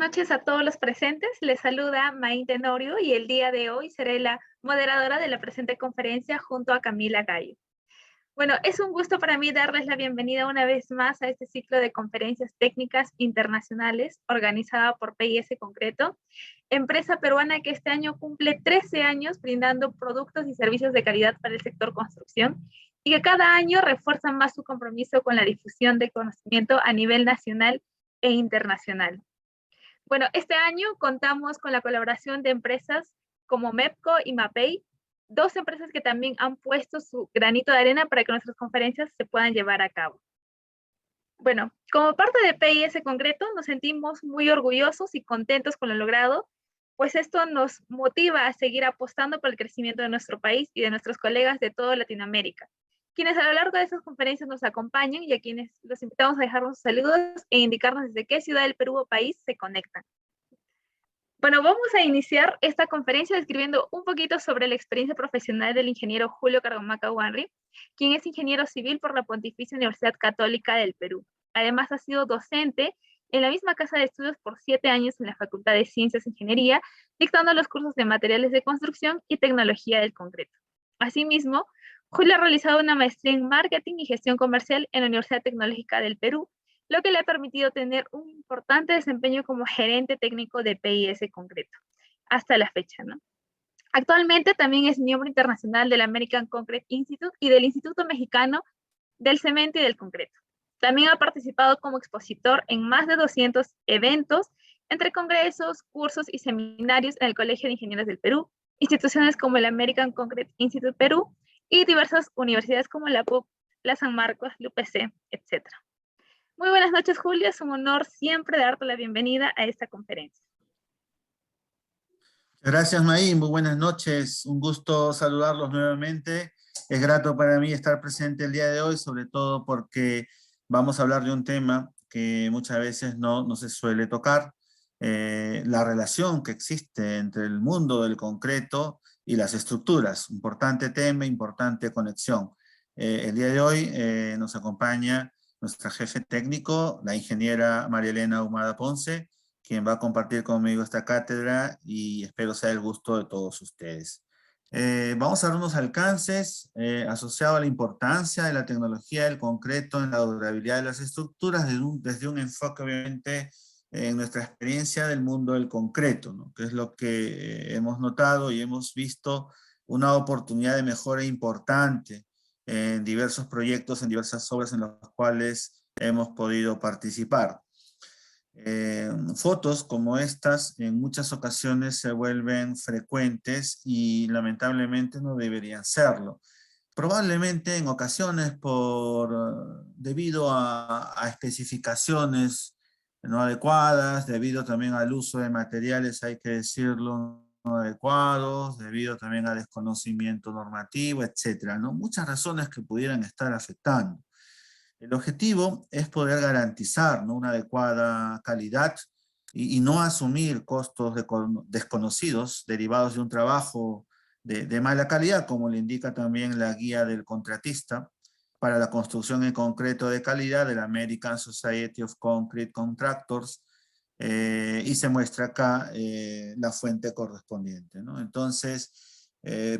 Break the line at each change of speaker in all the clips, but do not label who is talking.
noches a todos los presentes. Les saluda May Tenorio y el día de hoy seré la moderadora de la presente conferencia junto a Camila Gallo. Bueno, es un gusto para mí darles la bienvenida una vez más a este ciclo de conferencias técnicas internacionales organizada por PIS Concreto, empresa peruana que este año cumple 13 años brindando productos y servicios de calidad para el sector construcción y que cada año refuerza más su compromiso con la difusión de conocimiento a nivel nacional e internacional. Bueno, este año contamos con la colaboración de empresas como MEPCO y MAPEI, dos empresas que también han puesto su granito de arena para que nuestras conferencias se puedan llevar a cabo. Bueno, como parte de PIS Concreto, nos sentimos muy orgullosos y contentos con lo logrado, pues esto nos motiva a seguir apostando por el crecimiento de nuestro país y de nuestros colegas de toda Latinoamérica, quienes a lo largo de estas conferencias nos acompañan y a quienes los invitamos a dejarnos saludos e indicarnos desde qué ciudad del Perú o país se conectan. Bueno, vamos a iniciar esta conferencia describiendo un poquito sobre la experiencia profesional del ingeniero Julio Cargomaca Wanry, quien es ingeniero civil por la Pontificia Universidad Católica del Perú. Además, ha sido docente en la misma casa de estudios por 7 años en la Facultad de Ciencias e Ingeniería, dictando los cursos de materiales de construcción y tecnología del concreto. Asimismo, Julio ha realizado una maestría en marketing y gestión comercial en la Universidad Tecnológica del Perú, lo que le ha permitido tener un importante desempeño como gerente técnico de PIS Concreto, hasta la fecha, ¿no? Actualmente también es miembro internacional del American Concrete Institute y del Instituto Mexicano del Cemento y del Concreto. También ha participado como expositor en más de 200 eventos, entre congresos, cursos y seminarios en el Colegio de Ingenieros del Perú, instituciones como el American Concrete Institute Perú y diversas universidades como la PUC, la San Marcos, la UPC, etc. Muy buenas noches, Julio. Es un honor siempre darte la bienvenida a esta conferencia.
Gracias, May. Muy buenas noches. Un gusto saludarlos nuevamente. Es grato para mí estar presente el día de hoy, sobre todo porque vamos a hablar de un tema que muchas veces no se suele tocar, la relación que existe entre el mundo del concreto y las estructuras. Importante tema, importante conexión. El día de hoy nos acompaña nuestra jefe técnico, la ingeniera María Elena Ahumada Ponce, quien va a compartir conmigo esta cátedra y espero sea el gusto de todos ustedes. Vamos a ver unos alcances asociados a la importancia de la tecnología del concreto en la durabilidad de las estructuras desde un enfoque obviamente en nuestra experiencia del mundo del concreto, ¿no? Que es lo que hemos notado y hemos visto una oportunidad de mejora importante en diversos proyectos, en diversas obras en las cuales hemos podido participar. Fotos como estas en muchas ocasiones se vuelven frecuentes y lamentablemente no deberían serlo. Probablemente en ocasiones debido a especificaciones no adecuadas, debido también al uso de materiales, hay que decirlo, no adecuados, debido también a desconocimiento normativo, etcétera, ¿no? Muchas razones que pudieran estar afectando. El objetivo es poder garantizar, ¿no?, una adecuada calidad y no asumir costos desconocidos derivados de un trabajo de mala calidad, como le indica también la guía del contratista para la construcción en concreto de calidad de la American Society of Concrete Contractors, y se muestra acá la fuente correspondiente, ¿no? Entonces,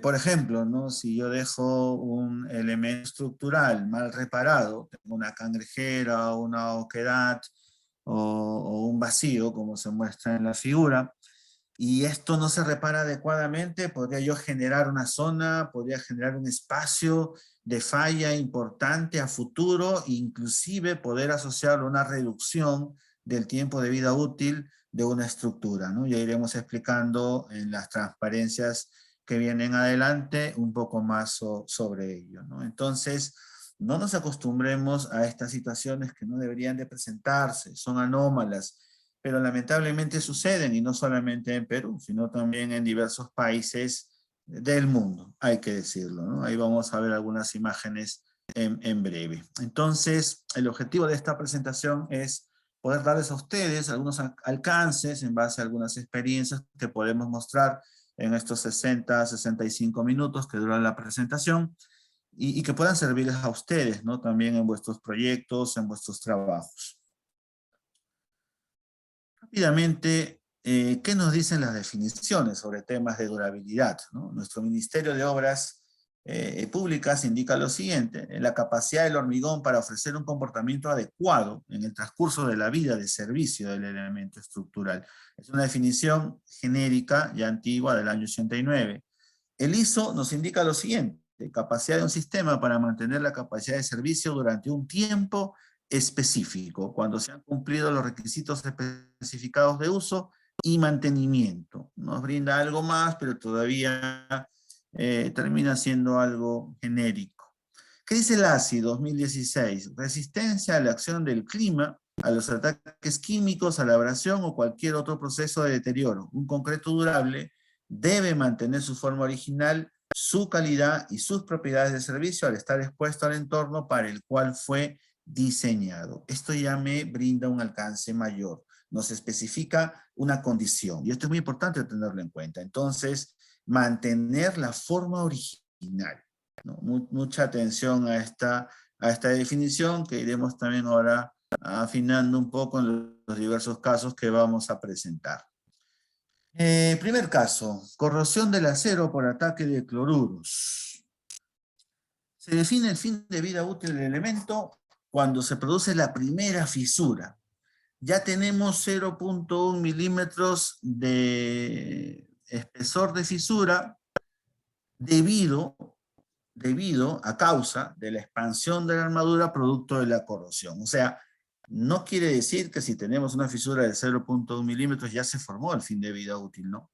por ejemplo, ¿no?, si yo dejo un elemento estructural mal reparado, tengo una cangrejera, una oquedad o un vacío, como se muestra en la figura, y esto no se repara adecuadamente, podría yo generar una zona, podría generar un espacio de falla importante a futuro, inclusive poder asociarlo a una reducción del tiempo de vida útil de una estructura, ¿no? Ya iremos explicando en las transparencias que vienen adelante un poco más sobre ello, ¿no? Entonces, no nos acostumbremos a estas situaciones que no deberían de presentarse, son anómalas, pero lamentablemente suceden, y no solamente en Perú, sino también en diversos países del mundo, hay que decirlo, ¿no? Ahí vamos a ver algunas imágenes en breve. Entonces, el objetivo de esta presentación es poder darles a ustedes algunos alcances en base a algunas experiencias que podemos mostrar en estos 65 minutos que duran la presentación y que puedan servirles a ustedes, ¿no?, también en vuestros proyectos, en vuestros trabajos. Rápidamente, ¿qué nos dicen las definiciones sobre temas de durabilidad, ¿no? Nuestro Ministerio de Obras Públicas indica lo siguiente: la capacidad del hormigón para ofrecer un comportamiento adecuado en el transcurso de la vida de servicio del elemento estructural. Es una definición genérica y antigua del año 89. El ISO nos indica lo siguiente: capacidad de un sistema para mantener la capacidad de servicio durante un tiempo específico, cuando se han cumplido los requisitos especificados de uso y mantenimiento. Nos brinda algo más, pero todavía termina siendo algo genérico. ¿Qué dice el ASI 2016? Resistencia a la acción del clima, a los ataques químicos, a la abrasión o cualquier otro proceso de deterioro. Un concreto durable debe mantener su forma original, su calidad y sus propiedades de servicio al estar expuesto al entorno para el cual fue diseñado. Esto ya me brinda un alcance mayor. Nos especifica una condición y esto es muy importante tenerlo en cuenta. Entonces, mantener la forma original, ¿no? Mucha atención a esta definición, que iremos también ahora afinando un poco en los diversos casos que vamos a presentar. Primer caso: corrosión del acero por ataque de cloruros. Se define el fin de vida útil del elemento cuando se produce la primera fisura. Ya tenemos 0.1 milímetros de espesor de fisura debido a causa de la expansión de la armadura producto de la corrosión. O sea, no quiere decir que si tenemos una fisura de 0.1 milímetros ya se formó el fin de vida útil, ¿no?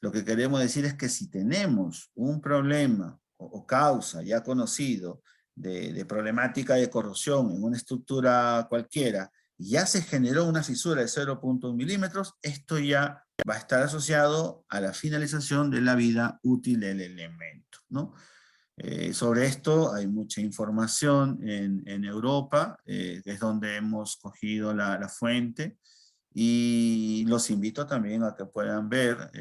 Lo que queremos decir es que si tenemos un problema o causa ya conocido de problemática de corrosión en una estructura cualquiera, y ya se generó una fisura de 0.1 milímetros, esto ya va a estar asociado a la finalización de la vida útil del elemento, ¿no? Sobre esto hay mucha información en Europa, que es donde hemos cogido la fuente, y los invito también a que puedan ver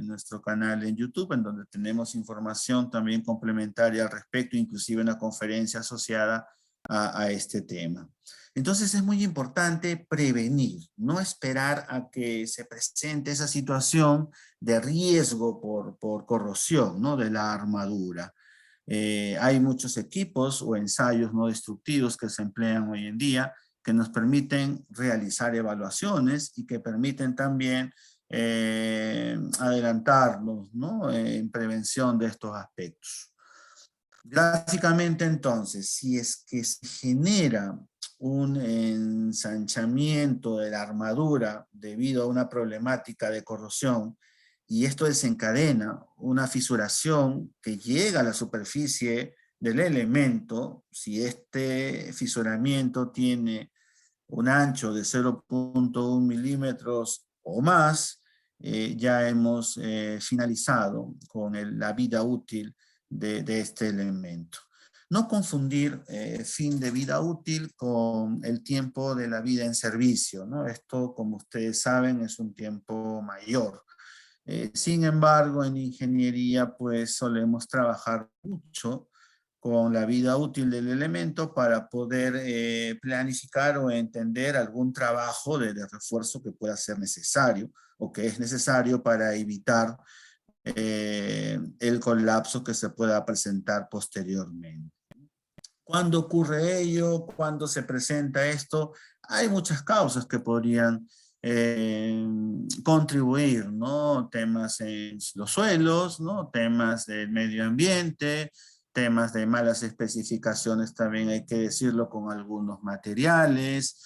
nuestro canal en YouTube, en donde tenemos información también complementaria al respecto, inclusive una conferencia asociada a este tema. Entonces es muy importante prevenir, no esperar a que se presente esa situación de riesgo por corrosión, ¿no?, de la armadura. Hay muchos equipos o ensayos no destructivos que se emplean hoy en día, que nos permiten realizar evaluaciones y que permiten también adelantarnos, ¿no?, en prevención de estos aspectos. Gráficamente, entonces, si es que se genera un ensanchamiento de la armadura debido a una problemática de corrosión, y esto desencadena una fisuración que llega a la superficie del elemento, si este fisuramiento tiene un ancho de 0.1 milímetros o más, ya hemos finalizado con la vida útil de este elemento. No confundir fin de vida útil con el tiempo de la vida en servicio, ¿no? Esto, como ustedes saben, es un tiempo mayor. Sin embargo, en ingeniería, pues solemos trabajar mucho con la vida útil del elemento para poder planificar o entender algún trabajo de refuerzo que pueda ser necesario o que es necesario para evitar el colapso que se pueda presentar posteriormente. ¿Cuándo ocurre ello? ¿Cuándo se presenta esto? Hay muchas causas que podrían contribuir, ¿no? Temas en los suelos, ¿no? Temas del medio ambiente, temas de malas especificaciones, también hay que decirlo, con algunos materiales,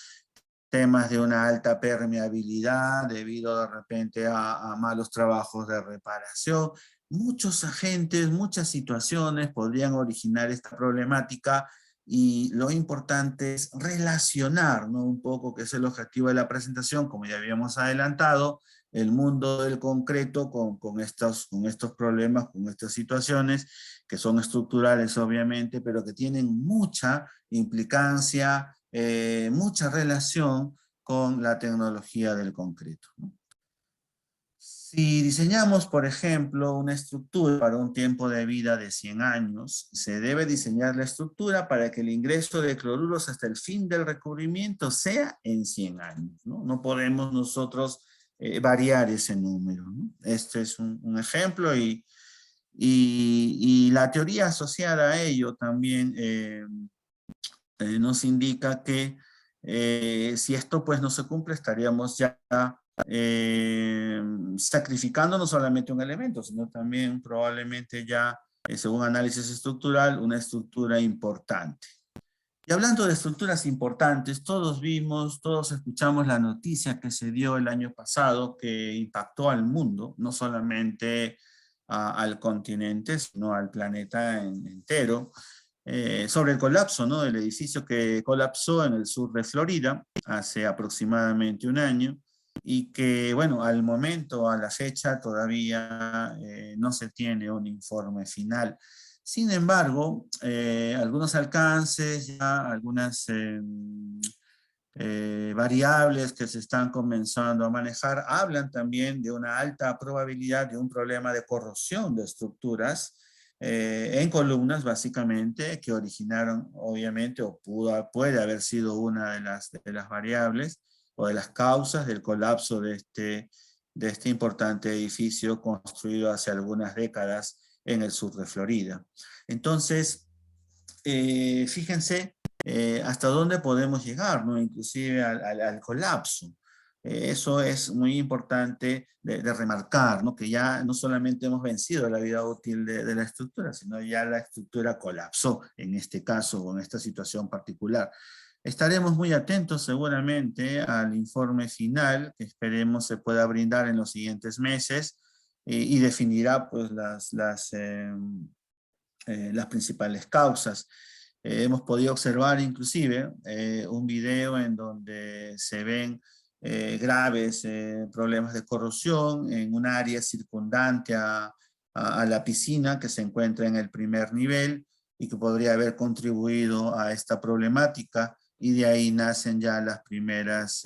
temas de una alta permeabilidad debido de repente a malos trabajos de reparación. Muchos agentes, muchas situaciones podrían originar esta problemática, y lo importante es relacionar, ¿no?, un poco, que es el objetivo de la presentación, como ya habíamos adelantado, el mundo del concreto con estos problemas, con estas situaciones que son estructurales obviamente, pero que tienen mucha implicancia, mucha relación con la tecnología del concreto, ¿no? Si diseñamos, por ejemplo, una estructura para un tiempo de vida de 100 años, se debe diseñar la estructura para que el ingreso de cloruros hasta el fin del recubrimiento sea en 100 años, ¿no? No podemos nosotros variar ese número, ¿no? Este es un ejemplo y la teoría asociada a ello también nos indica que si esto pues no se cumple, estaríamos ya sacrificando no solamente un elemento, sino también probablemente ya, según análisis estructural, una estructura importante. Y hablando de estructuras importantes, todos vimos, todos escuchamos la noticia que se dio el año pasado que impactó al mundo, no solamente al continente, sino al planeta entero, sobre el colapso, ¿no? Del edificio que colapsó en el sur de Florida hace aproximadamente un año y que, bueno, al momento, a la fecha, todavía no se tiene un informe final. Sin embargo, algunos alcances, ya algunas variables que se están comenzando a manejar hablan también de una alta probabilidad de un problema de corrosión de estructuras en columnas, básicamente, que originaron, obviamente, o puede haber sido una de las variables o de las causas del colapso de este importante edificio construido hace algunas décadas en el sur de Florida. Entonces, fíjense hasta dónde podemos llegar, ¿no? Inclusive al colapso. Eso es muy importante de remarcar, ¿no? Que ya no solamente hemos vencido la vida útil de la estructura, sino ya la estructura colapsó en este caso o en esta situación particular. Estaremos muy atentos seguramente al informe final que esperemos se pueda brindar en los siguientes meses y definirá pues las principales causas. Hemos podido observar inclusive un video en donde se ven graves problemas de corrosión en un área circundante a la piscina que se encuentra en el primer nivel y que podría haber contribuido a esta problemática y de ahí nacen ya las primeras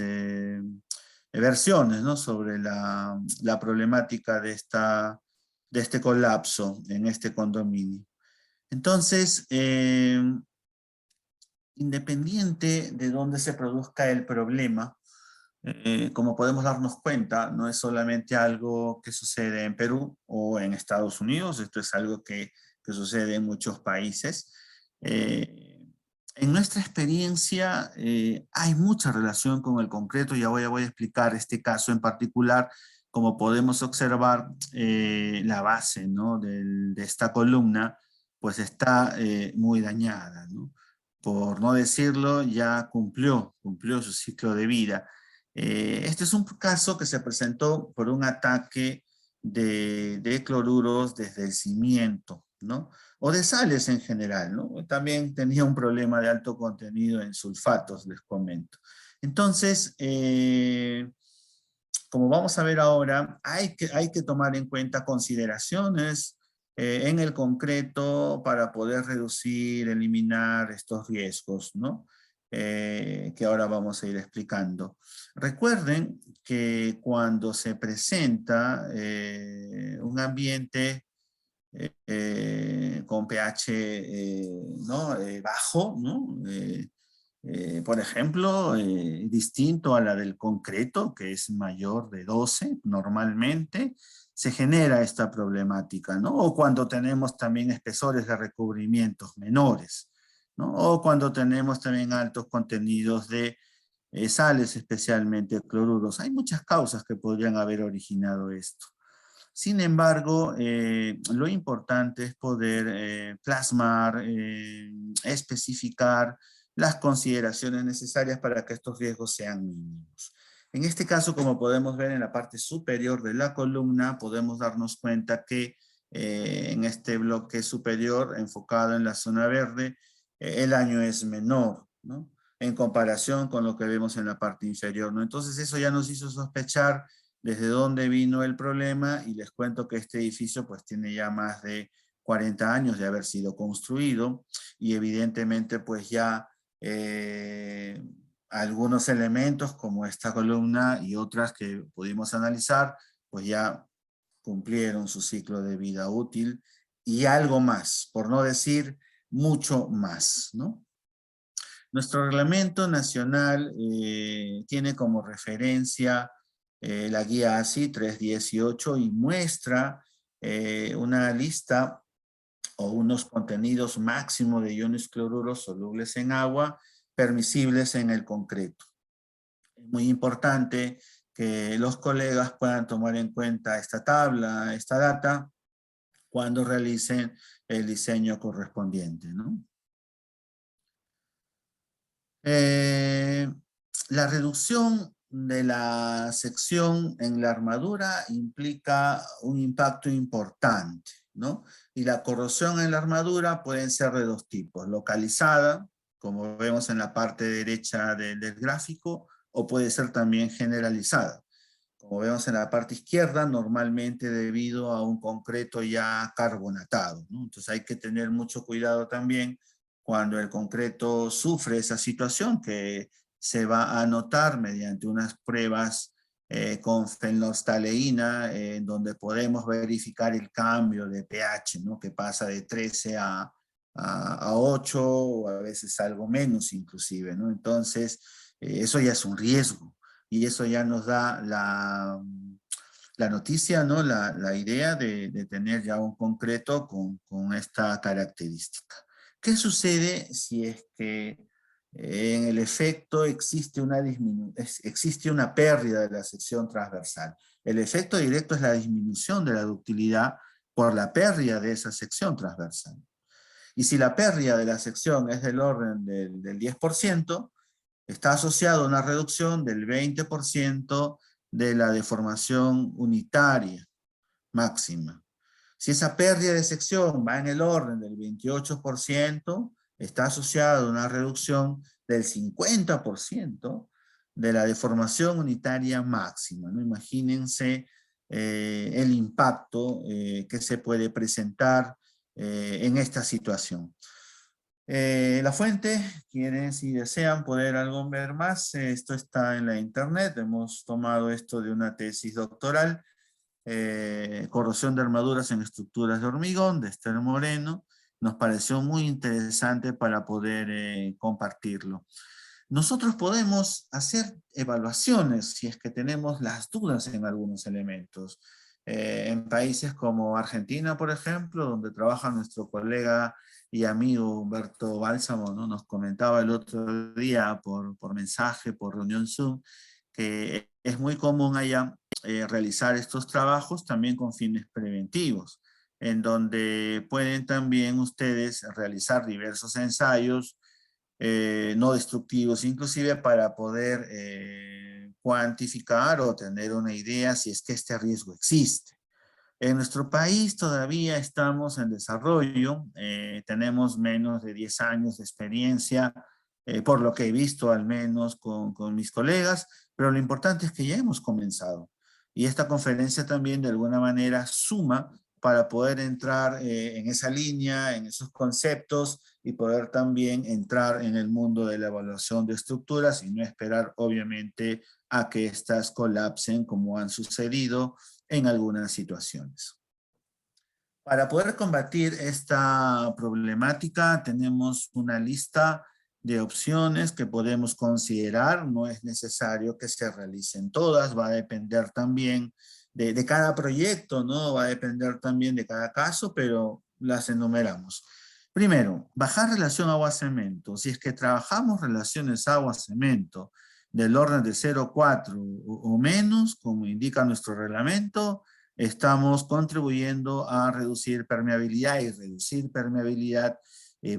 versiones, ¿no? Sobre la problemática de este colapso en este condominio. Entonces, independiente de dónde se produzca el problema, como podemos darnos cuenta, no es solamente algo que sucede en Perú o en Estados Unidos, esto es algo que sucede en muchos países. En nuestra experiencia hay mucha relación con el concreto, ya voy a explicar este caso en particular. Como podemos observar, la base, ¿no? de esta columna pues está muy dañada, ¿no? Por no decirlo, ya cumplió su ciclo de vida. Este es un caso que se presentó por un ataque de cloruros desde el cimiento, ¿no? O de sales en general, ¿no? También tenía un problema de alto contenido en sulfatos, les comento. Entonces, como vamos a ver ahora, hay que tomar en cuenta consideraciones en el concreto para poder reducir, eliminar estos riesgos, ¿no? Que ahora vamos a ir explicando. Recuerden que cuando se presenta un ambiente con pH ¿no? Bajo, ¿no? Por ejemplo, distinto a la del concreto, que es mayor de 12 normalmente, se genera esta problemática, ¿no? O cuando tenemos también espesores de recubrimientos menores, ¿no? O cuando tenemos también altos contenidos de sales, especialmente cloruros. Hay muchas causas que podrían haber originado esto. Sin embargo, lo importante es poder plasmar, especificar las consideraciones necesarias para que estos riesgos sean mínimos. En este caso, como podemos ver en la parte superior de la columna, podemos darnos cuenta que en este bloque superior, enfocado en la zona verde, el daño es menor, ¿no? En comparación con lo que vemos en la parte inferior, ¿no? Entonces eso ya nos hizo sospechar desde dónde vino el problema y les cuento que este edificio pues tiene ya más de 40 años de haber sido construido y evidentemente pues ya algunos elementos como esta columna y otras que pudimos analizar pues ya cumplieron su ciclo de vida útil y algo más, por no decir mucho más, ¿no? Nuestro reglamento nacional tiene como referencia la guía ASI 318 y muestra una lista o unos contenidos máximos de iones cloruros solubles en agua permisibles en el concreto. Es muy importante que los colegas puedan tomar en cuenta esta tabla, esta data, cuando realicen el diseño correspondiente, ¿no? La reducción de la sección en la armadura implica un impacto importante, ¿no? Y la corrosión en la armadura pueden ser de dos tipos: localizada, como vemos en la parte derecha del gráfico, o puede ser también generalizada, como vemos en la parte izquierda, normalmente debido a un concreto ya carbonatado, ¿no? Entonces hay que tener mucho cuidado también cuando el concreto sufre esa situación, que se va a notar mediante unas pruebas con fenolftaleína, donde podemos verificar el cambio de pH, ¿no? Que pasa de 13 a 8 o a veces algo menos inclusive, ¿no? Entonces, eso ya es un riesgo y eso ya nos da la noticia, ¿no? La idea de tener ya un concreto con esta característica. ¿Qué sucede si es que en el efecto existe una pérdida de la sección transversal? El efecto directo es la disminución de la ductilidad por la pérdida de esa sección transversal. Y si la pérdida de la sección es del orden del 10%, está asociado a una reducción del 20% de la deformación unitaria máxima. Si esa pérdida de sección va en el orden del 28%, está asociado a una reducción del 50% de la deformación unitaria máxima, ¿no? Imagínense el impacto que se puede presentar en esta situación. La fuente, quienes si desean poder algo ver más, esto está en la internet. Hemos tomado esto de una tesis doctoral, corrosión de armaduras en estructuras de hormigón, de Esther Moreno. Nos pareció muy interesante para poder compartirlo. Nosotros podemos hacer evaluaciones si es que tenemos las dudas en algunos elementos. En países como Argentina, por ejemplo, donde trabaja nuestro colega y amigo Humberto Bálsamo, ¿no? Nos comentaba el otro día por mensaje, por reunión Zoom, que es muy común allá realizar estos trabajos también con fines preventivos, en donde pueden también ustedes realizar diversos ensayos no destructivos, inclusive para poder cuantificar o tener una idea si es que este riesgo existe. En nuestro país todavía estamos en desarrollo, tenemos menos de 10 años de experiencia, por lo que he visto al menos con mis colegas, pero lo importante es que ya hemos comenzado. Y esta conferencia también de alguna manera suma para poder entrar en esa línea, en esos conceptos y poder también entrar en el mundo de la evaluación de estructuras y no esperar obviamente a que éstas colapsen como han sucedido en algunas situaciones. Para poder combatir esta problemática tenemos una lista de opciones que podemos considerar. No es necesario que se realicen todas, va a depender también de cada proyecto, ¿no? Va a depender también de cada caso, pero las enumeramos. Primero, bajar relación agua-cemento. Si es que trabajamos relaciones agua-cemento del orden de 0,4 o menos, como indica nuestro reglamento, estamos contribuyendo a reducir permeabilidad, y reducir permeabilidad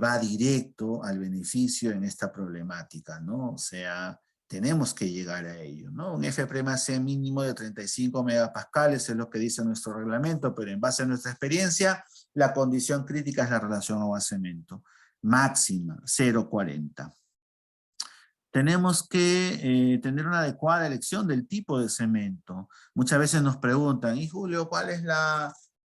va directo al beneficio en esta problemática, ¿no? O sea, tenemos que llegar a ello, ¿no? Un FPMC mínimo de 35 megapascales es lo que dice nuestro reglamento, pero en base a nuestra experiencia, la condición crítica es la relación agua-cemento. Máxima, 0,40. Tenemos que tener una adecuada elección del tipo de cemento. Muchas veces nos preguntan, y Julio, ¿cuál es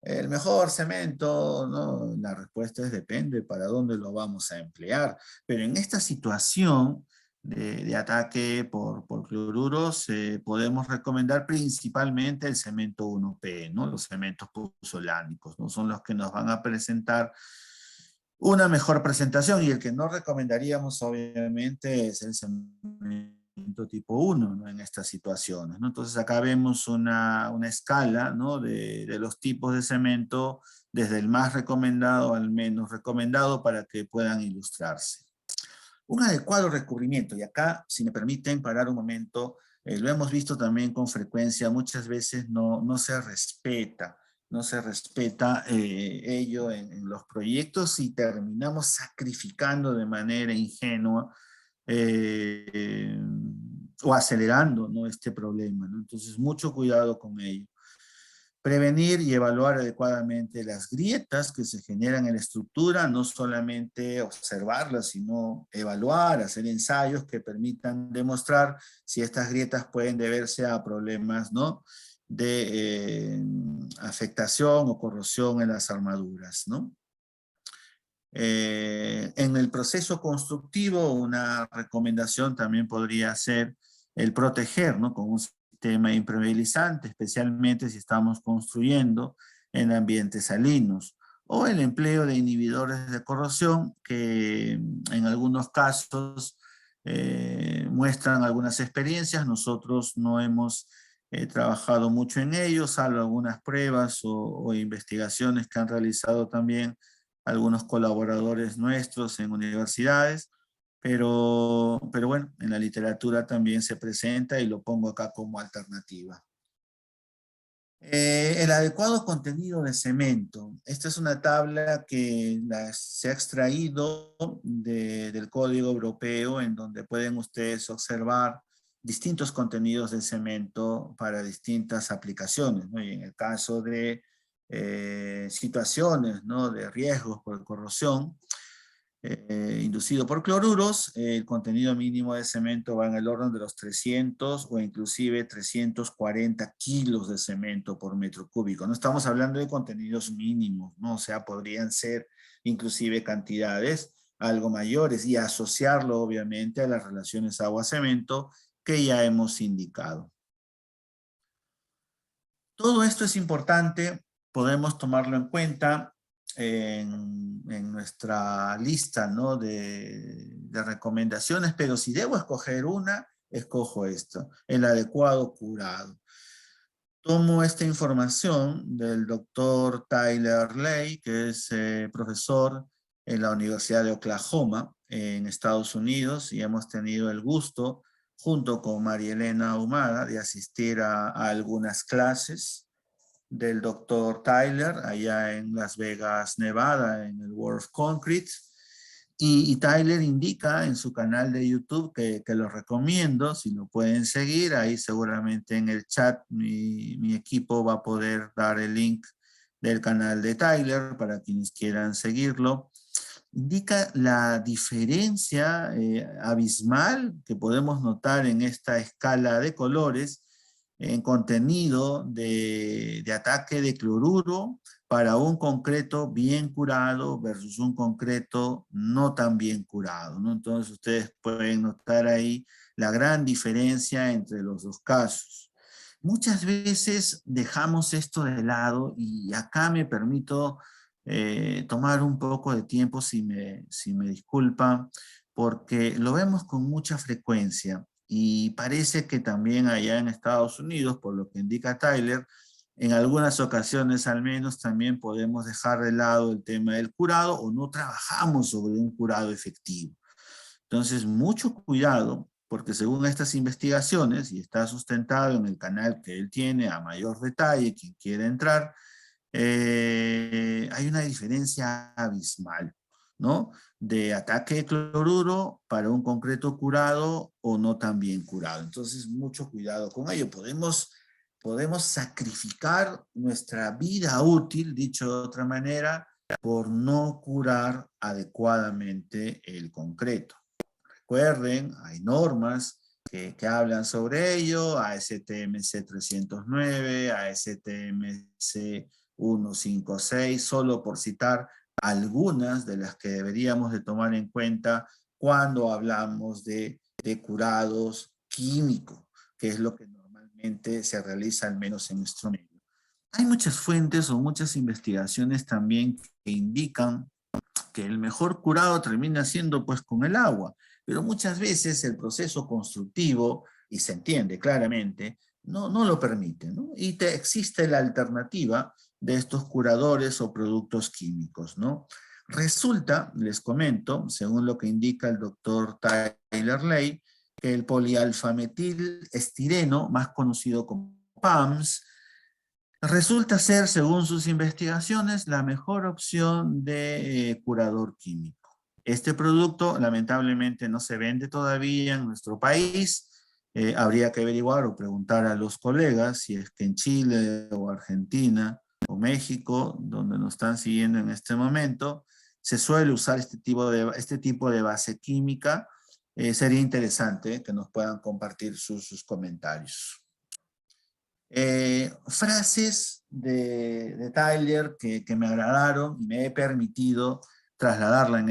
el mejor cemento? ¿No? La respuesta es depende para dónde lo vamos a emplear. Pero en esta situación de ataque por cloruros, podemos recomendar principalmente el cemento 1P, ¿no? Los cementos puzolánicos, ¿no? Son los que nos van a presentar una mejor presentación, y el que no recomendaríamos obviamente es el cemento tipo 1, ¿no? En estas situaciones, ¿no? Entonces acá vemos una escala, ¿no? de los tipos de cemento, desde el más recomendado al menos recomendado, para que puedan ilustrarse. Un adecuado recubrimiento, y acá, si me permiten parar un momento, lo hemos visto también con frecuencia, muchas veces no se respeta, ello en los proyectos, y terminamos sacrificando de manera ingenua eh, o acelerando, ¿no? Este problema, ¿no? Entonces, mucho cuidado con ello. Prevenir y evaluar adecuadamente las grietas que se generan en la estructura, no solamente observarlas, sino evaluar, hacer ensayos que permitan demostrar si estas grietas pueden deberse a problemas, ¿no? de afectación o corrosión en las armaduras, ¿no? En el proceso constructivo, una recomendación también podría ser el proteger, ¿no? Con un sistema impermeabilizante, especialmente si estamos construyendo en ambientes salinos, o el empleo de inhibidores de corrosión, que en algunos casos muestran algunas experiencias. Nosotros no hemos trabajado mucho en ello, salvo algunas pruebas o investigaciones que han realizado también algunos colaboradores nuestros en universidades, pero bueno, en la literatura también se presenta, y lo pongo acá como alternativa. El adecuado contenido de cemento. Esta es una tabla que se ha extraído del Código Europeo, en donde pueden ustedes observar distintos contenidos de cemento para distintas aplicaciones, ¿no? Y en el caso de situaciones, ¿no? de riesgos por corrosión, inducido por cloruros, el contenido mínimo de cemento va en el orden de los 300 o inclusive 340 kilos de cemento por metro cúbico. No estamos hablando de contenidos mínimos, ¿no? O sea, podrían ser inclusive cantidades algo mayores, y asociarlo obviamente a las relaciones agua-cemento que ya hemos indicado. Todo esto es importante, podemos tomarlo en cuenta en nuestra lista, ¿no? de recomendaciones, pero si debo escoger una, escojo esto: el adecuado curado. Tomo esta información del doctor Tyler Ley, que es profesor en la Universidad de Oklahoma, en Estados Unidos, y hemos tenido el gusto, junto con María Elena Ahumada, de asistir a algunas clases del doctor Tyler allá en Las Vegas, Nevada, en el World of Concrete. Y Tyler indica en su canal de YouTube que lo recomiendo, si lo pueden seguir. Ahí seguramente en el chat mi equipo va a poder dar el link del canal de Tyler para quienes quieran seguirlo. Indica la diferencia abismal que podemos notar en esta escala de colores en contenido de ataque de cloruro para un concreto bien curado versus un concreto no tan bien curado, ¿no? Entonces ustedes pueden notar ahí la gran diferencia entre los dos casos. Muchas veces dejamos esto de lado, y acá me permito tomar un poco de tiempo, si me disculpan, porque lo vemos con mucha frecuencia, y parece que también allá en Estados Unidos, por lo que indica Tyler, en algunas ocasiones al menos también podemos dejar de lado el tema del curado, o no trabajamos sobre un curado efectivo. Entonces, mucho cuidado, porque según estas investigaciones, y está sustentado en el canal que él tiene a mayor detalle, quien quiera entrar, hay una diferencia abismal, ¿no? De ataque de cloruro para un concreto curado o no tan bien curado. Entonces, mucho cuidado con ello. Podemos sacrificar nuestra vida útil, dicho de otra manera, por no curar adecuadamente el concreto. Recuerden, hay normas que hablan sobre ello: ASTMC 309, ASTMC 156, solo por citar algunas de las que deberíamos de tomar en cuenta cuando hablamos de de curados químicos, que es lo que normalmente se realiza, al menos en nuestro medio. Hay muchas fuentes o muchas investigaciones también que indican que el mejor curado termina siendo pues con el agua, pero muchas veces el proceso constructivo, y se entiende claramente, no lo permite, ¿no? Y existe la alternativa de estos curadores o productos químicos, ¿no? Resulta, les comento, según lo que indica el doctor Tyler Ley, que el polialfametilestireno, más conocido como PAMS, resulta ser, según sus investigaciones, la mejor opción de curador químico. Este producto lamentablemente no se vende todavía en nuestro país. Habría que averiguar o preguntar a los colegas si es que en Chile o Argentina o México, donde nos están siguiendo en este momento, se suele usar este tipo de base química. Sería interesante que nos puedan compartir sus comentarios. Frases de Tyler que me agradaron y me he permitido trasladarla en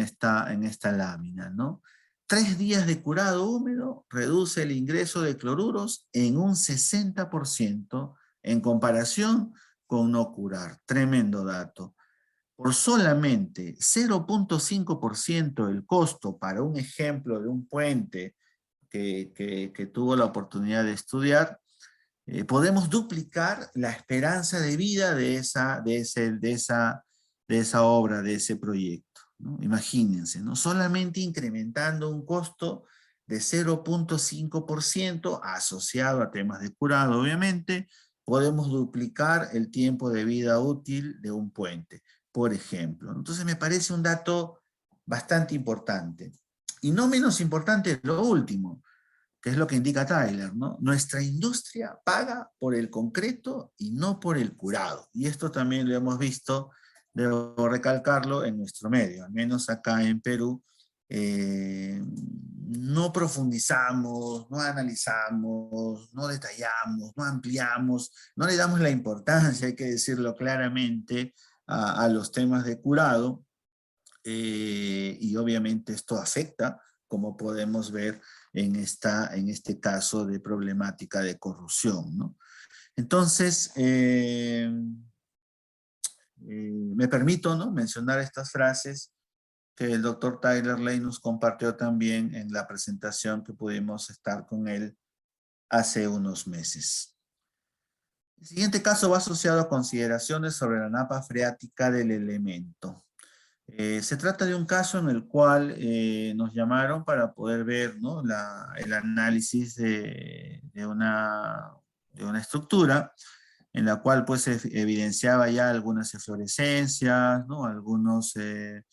esta lámina, ¿no? 3 días de curado húmedo reduce el ingreso de cloruros en un 60% en comparación con no curar. Tremendo dato. Por solamente 0,5% el costo para un ejemplo de un puente que tuvo la oportunidad de estudiar, podemos duplicar la esperanza de vida de esa obra, de ese proyecto, ¿no? Imagínense, ¿no? Solamente incrementando un costo de 0,5% asociado a temas de curado, obviamente, podemos duplicar el tiempo de vida útil de un puente, por ejemplo. Entonces me parece un dato bastante importante. Y no menos importante lo último, que es lo que indica Tyler, ¿no? Nuestra industria paga por el concreto y no por el curado. Y esto también lo hemos visto, debo recalcarlo, en nuestro medio, al menos acá en Perú. No profundizamos, no analizamos, no detallamos, no ampliamos, no le damos la importancia, hay que decirlo claramente, a los temas de curado. Y obviamente esto afecta, como podemos ver en este caso de problemática de corrupción, ¿no? Entonces, me permito, ¿no?, mencionar estas frases que el doctor Tyler Ley nos compartió también en la presentación que pudimos estar con él hace unos meses. El siguiente caso va asociado a consideraciones sobre la napa freática del elemento. Se trata de un caso en el cual nos llamaron para poder ver, ¿no?, el análisis de una estructura en la cual pues se evidenciaba ya algunas eflorescencias, ¿no?, algunos de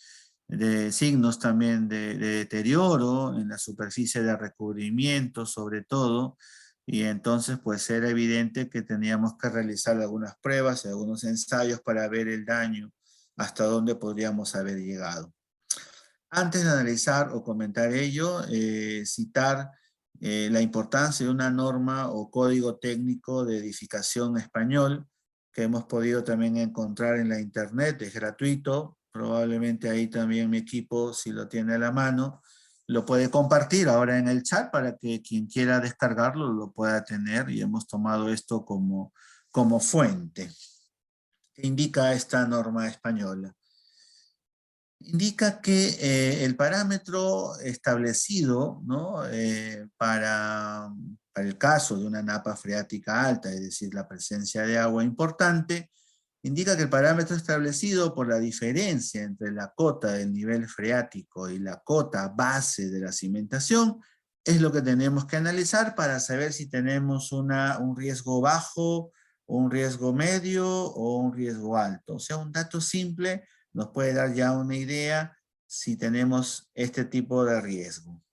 signos también de deterioro en la superficie de recubrimiento sobre todo, y entonces pues era evidente que teníamos que realizar algunas pruebas y algunos ensayos para ver el daño hasta dónde podríamos haber llegado. Antes de analizar o comentar ello, citar la importancia de una norma o código técnico de edificación español que hemos podido también encontrar en la internet, es gratuito, probablemente ahí también mi equipo, si lo tiene a la mano, lo puede compartir ahora en el chat para que quien quiera descargarlo lo pueda tener, y hemos tomado esto como fuente. ¿Qué indica esta norma española? Indica que el parámetro establecido, ¿no?, para el caso de una napa freática alta, es decir, la presencia de agua importante, indica que el parámetro establecido por la diferencia entre la cota del nivel freático y la cota base de la cimentación es lo que tenemos que analizar para saber si tenemos un riesgo bajo, un riesgo medio o un riesgo alto. O sea, un dato simple nos puede dar ya una idea si tenemos este tipo de riesgo.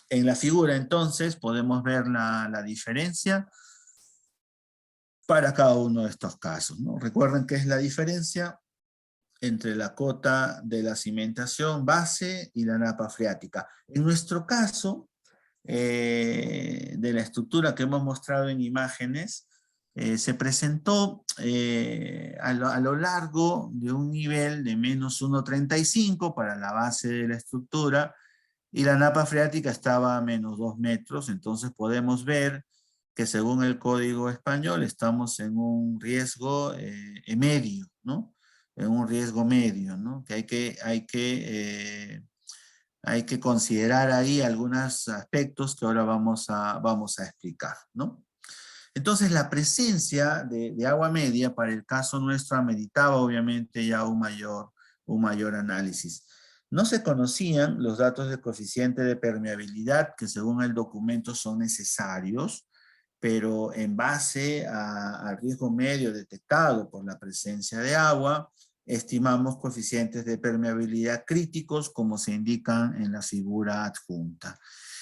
En la figura entonces podemos ver la diferencia para cada uno de estos casos, ¿no? Recuerden que es la diferencia entre la cota de la cimentación base y la napa freática. En nuestro caso, de la estructura que hemos mostrado en imágenes, se presentó a lo largo de un nivel de menos 1,35 para la base de la estructura y la napa freática estaba a -2 metros. Entonces podemos ver que según el Código Español estamos en un riesgo medio, ¿no? En un riesgo medio, ¿no? Que hay que considerar ahí algunos aspectos que ahora vamos a explicar, ¿no? Entonces, la presencia de agua media para el caso nuestro ameritaba obviamente ya un mayor análisis. No se conocían los datos de coeficiente de permeabilidad que según el documento son necesarios, pero en base al riesgo medio detectado por la presencia de agua, estimamos coeficientes de permeabilidad críticos como se indican en la figura adjunta.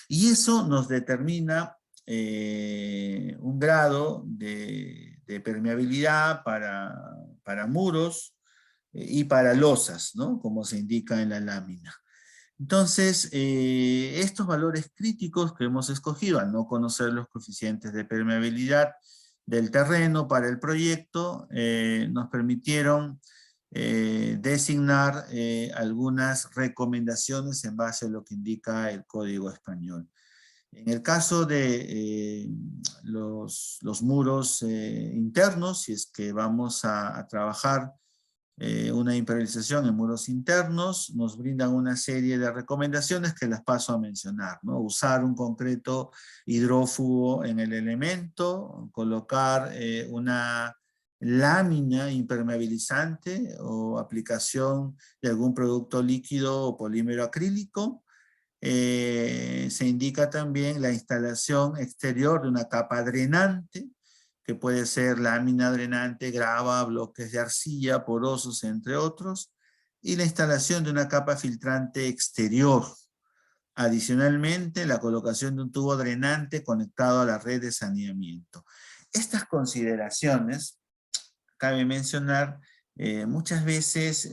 Y eso nos determina un grado de permeabilidad para muros y para losas, ¿no? Como se indica en la lámina. Entonces, estos valores críticos que hemos escogido al no conocer los coeficientes de permeabilidad del terreno para el proyecto, nos permitieron designar algunas recomendaciones en base a lo que indica el Código Español. En el caso de los muros internos, si es que vamos a trabajar una impermeabilización en muros internos, nos brindan una serie de recomendaciones que las paso a mencionar, ¿no? Usar un concreto hidrófugo en el elemento, colocar una lámina impermeabilizante o aplicación de algún producto líquido o polímero acrílico. Se indica también la instalación exterior de una capa drenante, que puede ser lámina drenante, grava, bloques de arcilla, porosos, entre otros, y la instalación de una capa filtrante exterior. Adicionalmente, la colocación de un tubo drenante conectado a la red de saneamiento. Estas consideraciones, cabe mencionar, muchas veces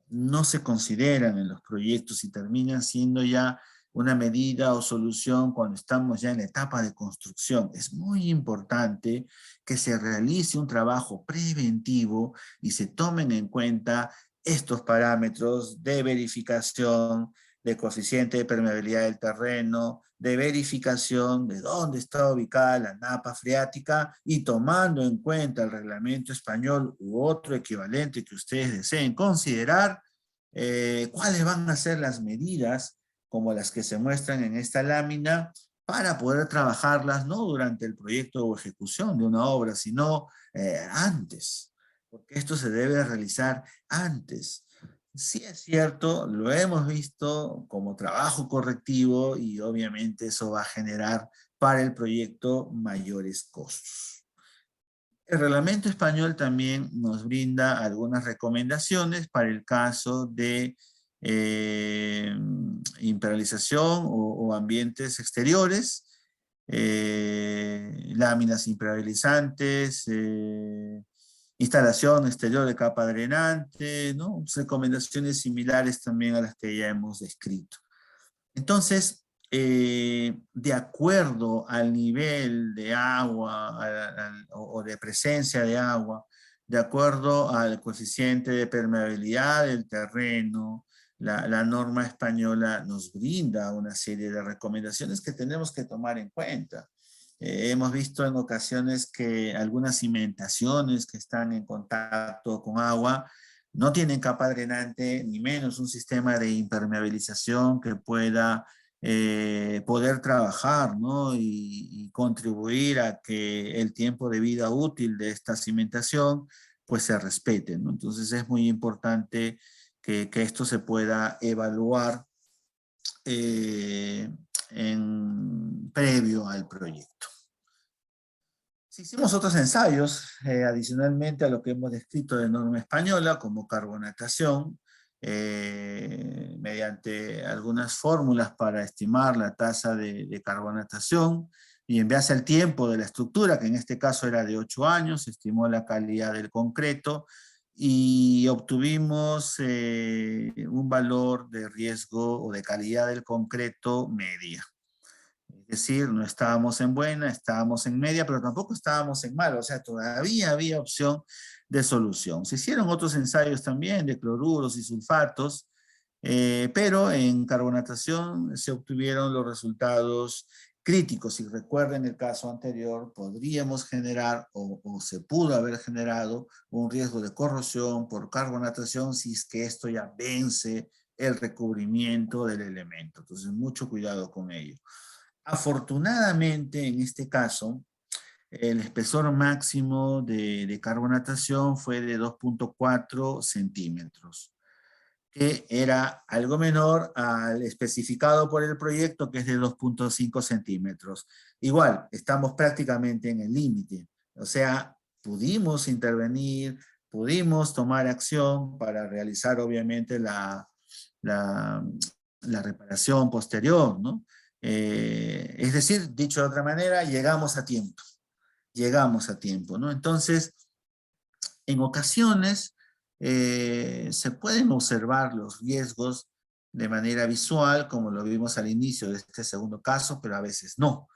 no se consideran en los proyectos y terminan siendo ya una medida o solución cuando estamos ya en la etapa de construcción. Es muy importante que se realice un trabajo preventivo y se tomen en cuenta estos parámetros de verificación, de coeficiente de permeabilidad del terreno, de verificación de dónde está ubicada la napa freática y tomando en cuenta el reglamento español u otro equivalente que ustedes deseen considerar, cuáles van a ser las medidas como las que se muestran en esta lámina para poder trabajarlas no durante el proyecto o ejecución de una obra, sino antes, porque esto se debe realizar antes. Sí es cierto, lo hemos visto como trabajo correctivo y obviamente eso va a generar para el proyecto mayores costos. El reglamento español también nos brinda algunas recomendaciones para el caso de impermeabilización o ambientes exteriores, láminas impermeabilizantes, instalación exterior de capa drenante, ¿no? Recomendaciones similares también a las que ya hemos descrito. Entonces, de acuerdo al nivel de agua o de presencia de agua, de acuerdo al coeficiente de permeabilidad del terreno, la norma española nos brinda una serie de recomendaciones que tenemos que tomar en cuenta. Hemos visto en ocasiones que algunas cimentaciones que están en contacto con agua no tienen capa drenante, ni menos un sistema de impermeabilización que pueda poder trabajar, ¿no? y contribuir a que el tiempo de vida útil de esta cimentación pues se respete, ¿no? Entonces es muy importante que esto se pueda evaluar previo al proyecto. Si hicimos otros ensayos, adicionalmente a lo que hemos descrito de norma española, como carbonatación, mediante algunas fórmulas para estimar la tasa de carbonatación, y en base al tiempo de la estructura, que en este caso era de 8 años, se estimó la calidad del concreto, y obtuvimos un valor de riesgo o de calidad del concreto media. Es decir, no estábamos en buena, estábamos en media, pero tampoco estábamos en mala, o sea, todavía había opción de solución. Se hicieron otros ensayos también de cloruros y sulfatos, Pero en carbonatación se obtuvieron los resultados críticos. Si recuerden el caso anterior, podríamos generar o se pudo haber generado un riesgo de corrosión por carbonatación si es que esto ya vence el recubrimiento del elemento. Entonces, mucho cuidado con ello. Afortunadamente, en este caso, el espesor máximo de carbonatación fue de 2.4 centímetros, que era algo menor al especificado por el proyecto, que es de 2.5 centímetros. Igual, estamos prácticamente en el límite. O sea, pudimos intervenir, pudimos tomar acción para realizar, obviamente, la, la reparación posterior, ¿no? Es decir, dicho de otra manera, llegamos a tiempo, ¿no? Entonces, en ocasiones se pueden observar los riesgos de manera visual, como lo vimos al inicio de este segundo caso, pero a veces no.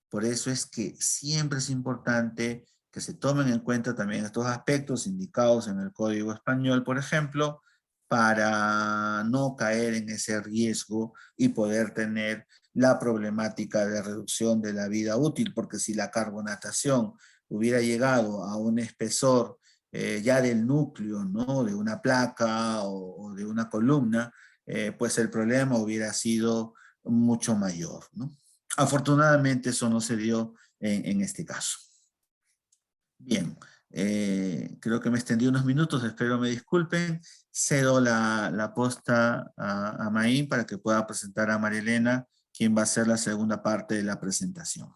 Por eso es que siempre es importante que se tomen en cuenta también estos aspectos indicados en el Código Español, por ejemplo, para no caer en ese riesgo y poder tener la problemática de reducción de la vida útil, porque si la carbonatación hubiera llegado a un espesor ya del núcleo, ¿no? De una placa o de una columna, pues el problema hubiera sido mucho mayor, ¿no? Afortunadamente eso no se dio en este caso. Bien, creo que me extendí unos minutos, espero me disculpen. Cedo la posta a Maín para que pueda presentar a María Elena, quien va a hacer la segunda parte de la presentación.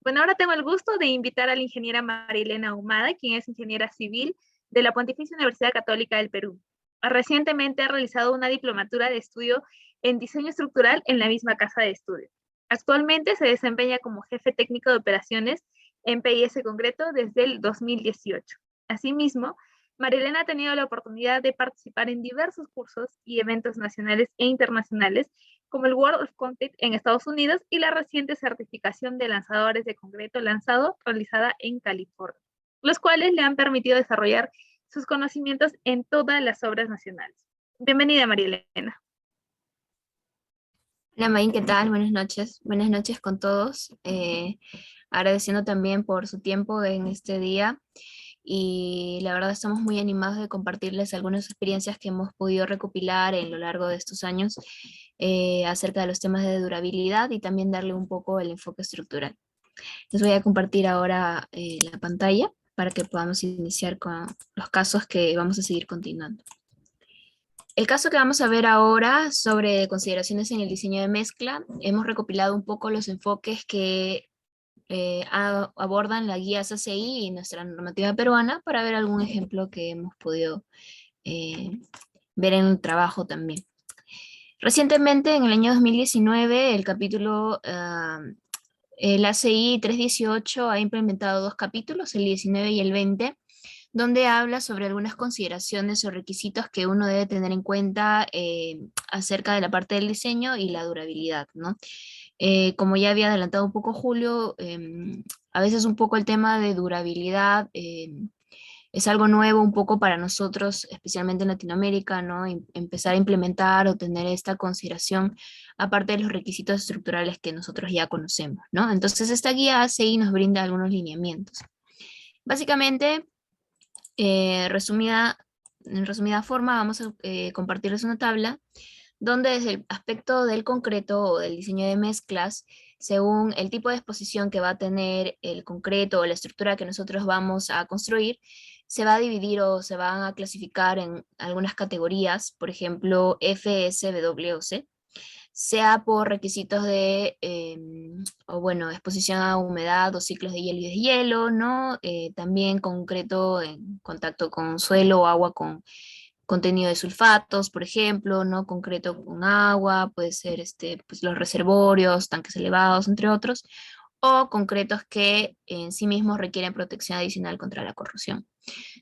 Bueno, ahora tengo el gusto de invitar a la ingeniera Marilena Ahumada, quien es ingeniera civil de la Pontificia Universidad Católica del Perú. Recientemente ha realizado una diplomatura de estudio en diseño estructural en la misma casa de estudio. Actualmente se desempeña como jefe técnico de operaciones en PIS Concreto desde el 2018. Asimismo, Marilena ha tenido la oportunidad de participar en diversos cursos y eventos nacionales e internacionales, como el World of Concrete en Estados Unidos y la reciente certificación de lanzadores de concreto lanzado realizada en California, los cuales le han permitido desarrollar sus conocimientos en todas las obras nacionales. Bienvenida, María Elena.
Hola, Maín, ¿qué tal? Buenas noches. Buenas noches con todos. Agradeciendo también por su tiempo en este día. Y la verdad estamos muy animados de compartirles algunas experiencias que hemos podido recopilar en lo largo de estos años acerca de los temas de durabilidad y también darle un poco el enfoque estructural. Les voy a compartir ahora la pantalla para que podamos iniciar con los casos que vamos a seguir continuando. El caso que vamos a ver ahora sobre consideraciones en el diseño de mezcla, hemos recopilado un poco los enfoques que abordan la guía SACI y nuestra normativa peruana para ver algún ejemplo que hemos podido ver en el trabajo también. Recientemente, en el año 2019, el capítulo, el ACI 318 ha implementado dos capítulos, el 19 y el 20, donde habla sobre algunas consideraciones o requisitos que uno debe tener en cuenta acerca de la parte del diseño y la durabilidad, ¿no? Como ya había adelantado un poco Julio, a veces un poco el tema de durabilidad es algo nuevo un poco para nosotros, especialmente en Latinoamérica, ¿no? Empezar a implementar o tener esta consideración aparte de los requisitos estructurales que nosotros ya conocemos, ¿no? Entonces esta guía ACI nos brinda algunos lineamientos. Básicamente, en resumida forma, vamos a compartirles una tabla donde desde el aspecto del concreto o del diseño de mezclas, según el tipo de exposición que va a tener el concreto o la estructura que nosotros vamos a construir, se va a dividir o se van a clasificar en algunas categorías, por ejemplo, F, S, W o C, sea por requisitos de, o bueno, exposición a humedad o ciclos de hielo y deshielo, ¿no? También concreto en contacto con suelo o agua con contenido de sulfatos, por ejemplo, ¿no? Concreto con agua, puede ser pues los reservorios, tanques elevados, entre otros, o concretos que en sí mismos requieren protección adicional contra la corrosión,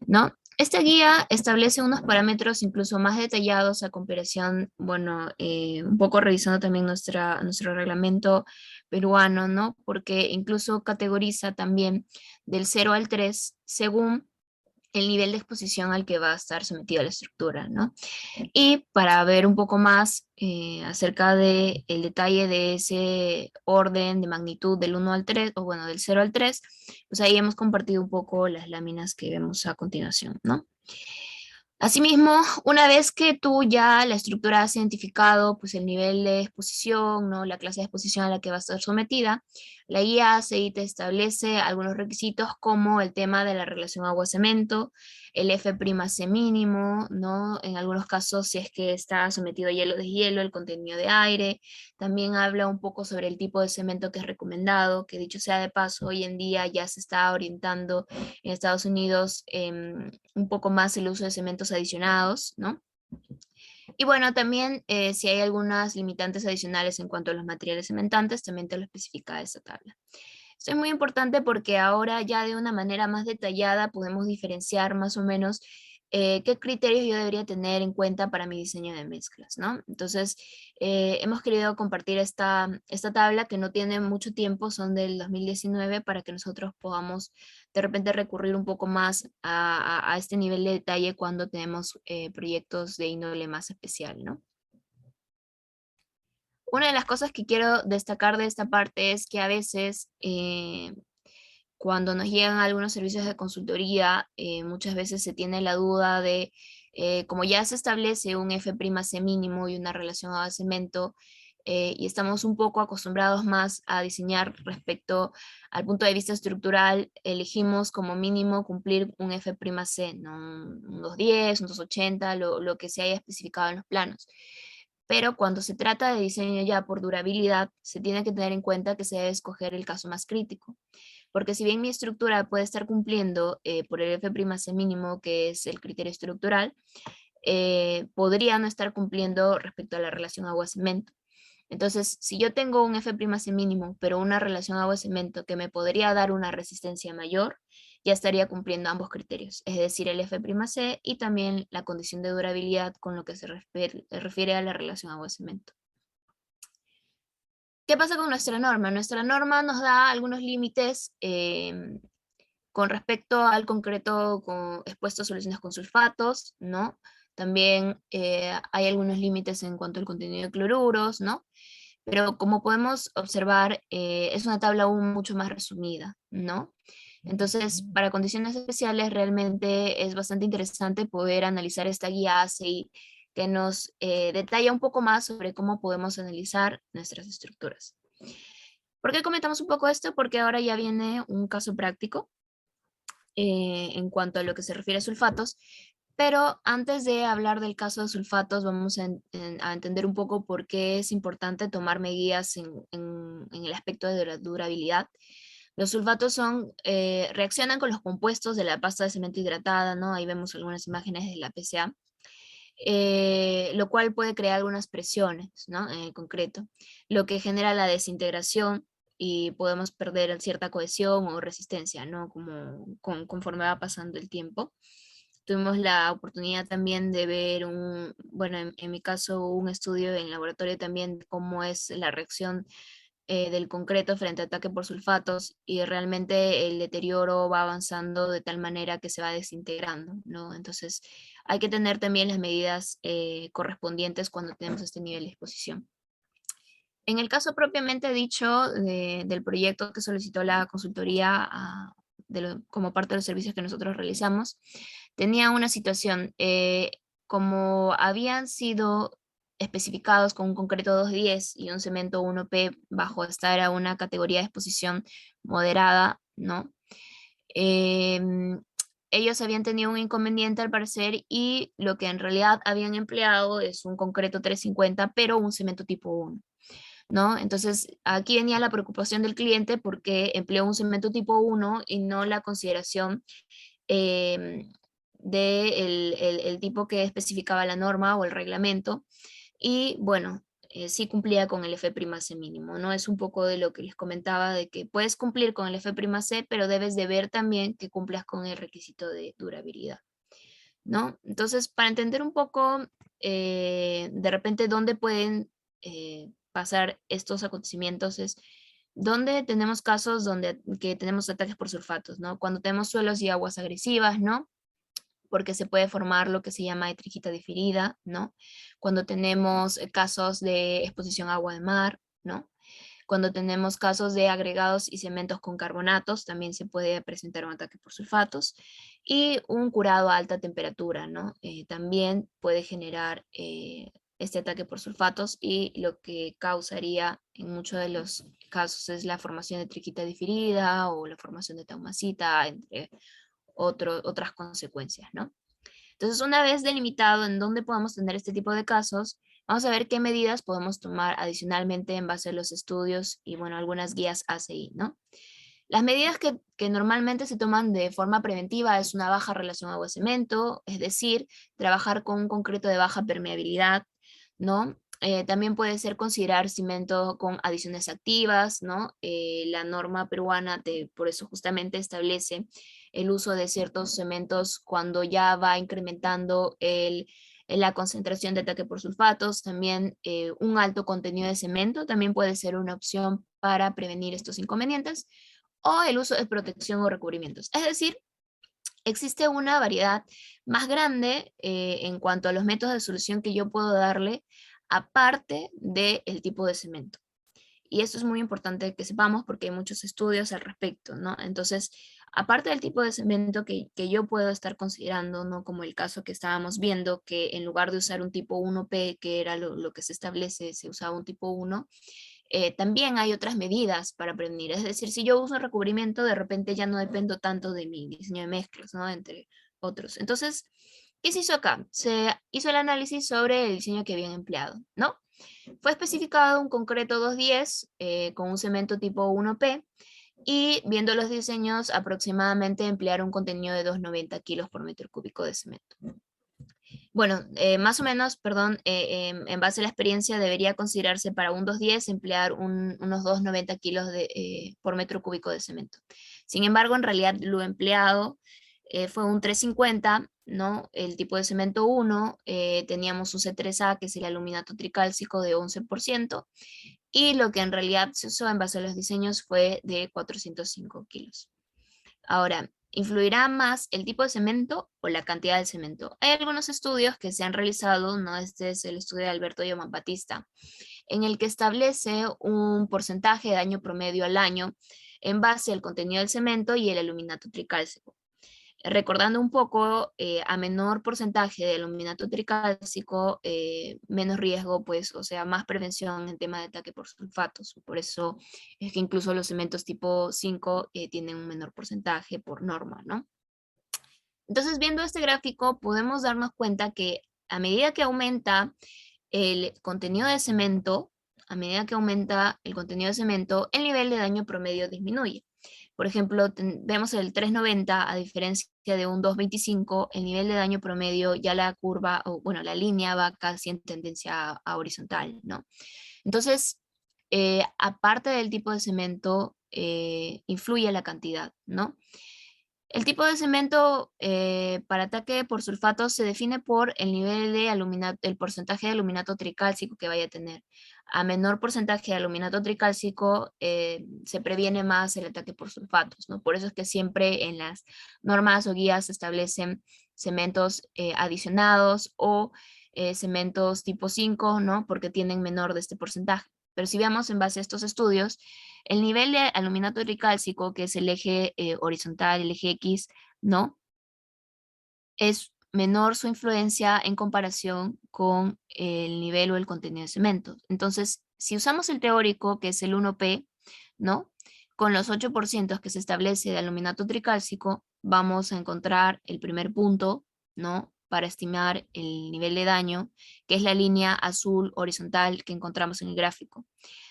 ¿no? Esta guía establece unos parámetros incluso más detallados a comparación, bueno, un poco revisando también nuestro reglamento peruano, ¿no? Porque incluso categoriza también del 0 al 3 según el nivel de exposición al que va a estar sometida la estructura, ¿no? Y para ver un poco más acerca del detalle de ese orden de magnitud del 1 al 3, o bueno, del 0 al 3, pues ahí hemos compartido un poco las láminas que vemos a continuación, ¿no? Asimismo, una vez que tú ya la estructura has identificado pues el nivel de exposición, ¿no? La clase de exposición a la que va a estar sometida, la guía hace y te establece algunos requisitos como el tema de la relación agua-cemento, el F'C mínimo, ¿no? En algunos casos si es que está sometido a hielo, deshielo, el contenido de aire. También habla un poco sobre el tipo de cemento que es recomendado, que dicho sea de paso, hoy en día ya se está orientando en Estados Unidos un poco más el uso de cementos adicionados, ¿no? Y bueno, también si hay algunas limitantes adicionales en cuanto a los materiales cementantes, también te lo especifica esta tabla. Esto es muy importante porque ahora ya de una manera más detallada podemos diferenciar más o menos qué criterios yo debería tener en cuenta para mi diseño de mezclas, ¿no? Entonces, hemos querido compartir esta tabla que no tiene mucho tiempo, son del 2019, para que nosotros podamos de repente recurrir un poco más a este nivel de detalle cuando tenemos proyectos de índole más especial, ¿no? Una de las cosas que quiero destacar de esta parte es que a veces cuando nos llegan algunos servicios de consultoría, muchas veces se tiene la duda de, como ya se establece un F'C mínimo y una relación a cemento, y estamos un poco acostumbrados más a diseñar respecto al punto de vista estructural, elegimos como mínimo cumplir un F'C, ¿no? Un 210, un 280, lo que se haya especificado en los planos. Pero cuando se trata de diseño ya por durabilidad, se tiene que tener en cuenta que se debe escoger el caso más crítico. Porque si bien mi estructura puede estar cumpliendo por el F'C mínimo, que es el criterio estructural, podría no estar cumpliendo respecto a la relación agua-cemento. Entonces, si yo tengo un F'C mínimo, pero una relación agua-cemento que me podría dar una resistencia mayor, ya estaría cumpliendo ambos criterios, es decir, el F'C y también la condición de durabilidad con lo que se refiere a la relación agua-cemento. ¿Qué pasa con nuestra norma? Nuestra norma nos da algunos límites con respecto al concreto expuesto a soluciones con sulfatos, ¿no? También hay algunos límites en cuanto al contenido de cloruros, ¿no? Pero como podemos observar, es una tabla aún mucho más resumida, ¿no? Entonces, para condiciones especiales, realmente es bastante interesante poder analizar esta guía ACI que nos detalla un poco más sobre cómo podemos analizar nuestras estructuras. ¿Por qué comentamos un poco esto? Porque ahora ya viene un caso práctico en cuanto a lo que se refiere a sulfatos, pero antes de hablar del caso de sulfatos, vamos a entender un poco por qué es importante tomar medidas en el aspecto de la durabilidad. Los sulfatos reaccionan con los compuestos de la pasta de cemento hidratada, ¿no? Ahí vemos algunas imágenes de la PCA, lo cual puede crear algunas presiones, ¿no? En concreto, lo que genera la desintegración y podemos perder cierta cohesión o resistencia, ¿no? Conforme va pasando el tiempo. Tuvimos la oportunidad también de ver bueno, en mi caso, un estudio en laboratorio también de cómo es la reacción del concreto frente a ataque por sulfatos, y realmente el deterioro va avanzando de tal manera que se va desintegrando, ¿no? Entonces hay que tener también las medidas correspondientes cuando tenemos este nivel de exposición. En el caso propiamente dicho del proyecto que solicitó la consultoría como parte de los servicios que nosotros realizamos, tenía una situación, como habían sido especificados con un concreto 210 y un cemento 1P bajo esta era una categoría de exposición moderada, ¿no? Ellos habían tenido un inconveniente al parecer y lo que en realidad habían empleado es un concreto 350, pero un cemento tipo 1. ¿No? Entonces, aquí venía la preocupación del cliente porque empleó un cemento tipo 1 y no la consideración del tipo que especificaba la norma o el reglamento. Y bueno, sí cumplía con el F'C mínimo, ¿no? Es un poco de lo que les comentaba, de que puedes cumplir con el F'C, pero debes de ver también que cumplas con el requisito de durabilidad, ¿no? Entonces, para entender un poco, de repente, dónde pueden pasar estos acontecimientos es donde tenemos casos que tenemos ataques por sulfatos, ¿no? Cuando tenemos suelos y aguas agresivas, ¿no? porque se puede formar lo que se llama triquita diferida, ¿no? Cuando tenemos casos de exposición a agua de mar, ¿no? Cuando tenemos casos de agregados y cementos con carbonatos, también se puede presentar un ataque por sulfatos. Y un curado a alta temperatura, ¿no? También puede generar este ataque por sulfatos, y lo que causaría en muchos de los casos es la formación de triquita diferida o la formación de taumacita, entre otras consecuencias, ¿no? Entonces, una vez delimitado en dónde podemos tener este tipo de casos, vamos a ver qué medidas podemos tomar adicionalmente en base a los estudios y, bueno, algunas guías ACI, ¿no? Las medidas que normalmente se toman de forma preventiva es una baja relación agua-cemento, es decir, trabajar con un concreto de baja permeabilidad, ¿no? También puede ser considerar cemento con adiciones activas, ¿no? La norma peruana por eso justamente establece el uso de ciertos cementos cuando ya va incrementando la concentración de ataque por sulfatos. También un alto contenido de cemento también puede ser una opción para prevenir estos inconvenientes, o el uso de protección o recubrimientos. Es decir, existe una variedad más grande en cuanto a los métodos de solución que yo puedo darle, aparte del tipo de cemento. Y esto es muy importante que sepamos porque hay muchos estudios al respecto, ¿no? Entonces, aparte del tipo de cemento que yo puedo estar considerando, ¿no? Como el caso que estábamos viendo, que en lugar de usar un tipo 1P, que era lo que se establece, se usaba un tipo 1, también hay otras medidas para prevenir. Es decir, si yo uso recubrimiento, de repente ya no dependo tanto de mi diseño de mezclas, ¿no? Entre otros. Entonces, ¿qué se hizo acá? Se hizo el análisis sobre el diseño que habían empleado, ¿no? Fue especificado un concreto 210 con un cemento tipo 1P, y viendo los diseños, aproximadamente emplear un contenido de 290 kilos por metro cúbico de cemento. Bueno, más o menos, perdón, en base a la experiencia debería considerarse para un 210 emplear unos 290 kilos por metro cúbico de cemento. Sin embargo, en realidad lo empleado fue un 350, ¿no? El tipo de cemento 1, teníamos un C3A, que es el aluminato tricálcico de 11%, y lo que en realidad se usó en base a los diseños fue de 405 kilos. Ahora, ¿influirá más el tipo de cemento o la cantidad de cemento? Hay algunos estudios que se han realizado, ¿no? Este es el estudio de Alberto Yoman Batista, en el que establece un porcentaje de daño promedio al año en base al contenido del cemento y el aluminato tricálcico. Recordando un poco, a menor porcentaje de aluminato tricálcico, menos riesgo, pues, o sea, más prevención en tema de ataque por sulfatos. Por eso es que incluso los cementos tipo 5 tienen un menor porcentaje por norma, ¿no? Entonces, viendo este gráfico, podemos darnos cuenta que a medida que aumenta el contenido de cemento, a medida que aumenta el contenido de cemento, el nivel de daño promedio disminuye. Por ejemplo, vemos el 390, a diferencia de un 225, el nivel de daño promedio, ya la curva, o bueno, la línea va casi en tendencia a horizontal, ¿no? Entonces, aparte del tipo de cemento, influye la cantidad, ¿no? El tipo de cemento para ataque por sulfato se define por el nivel de aluminato, el porcentaje de aluminato tricálcico que vaya a tener. A menor porcentaje de aluminato tricálcico se previene más el ataque por sulfatos, ¿no? Por eso es que siempre en las normas o guías se establecen cementos adicionados o cementos tipo 5, ¿no? Porque tienen menor de este porcentaje. Pero si vemos en base a estos estudios, el nivel de aluminato tricálcico, que es el eje horizontal, el eje X, ¿no? Es menor su influencia en comparación con el nivel o el contenido de cemento. Entonces, si usamos el teórico, que es el 1P, ¿no? Con los 8% que se establece de aluminato tricálcico, vamos a encontrar el primer punto, ¿no? Para estimar el nivel de daño, que es la línea azul horizontal que encontramos en el gráfico.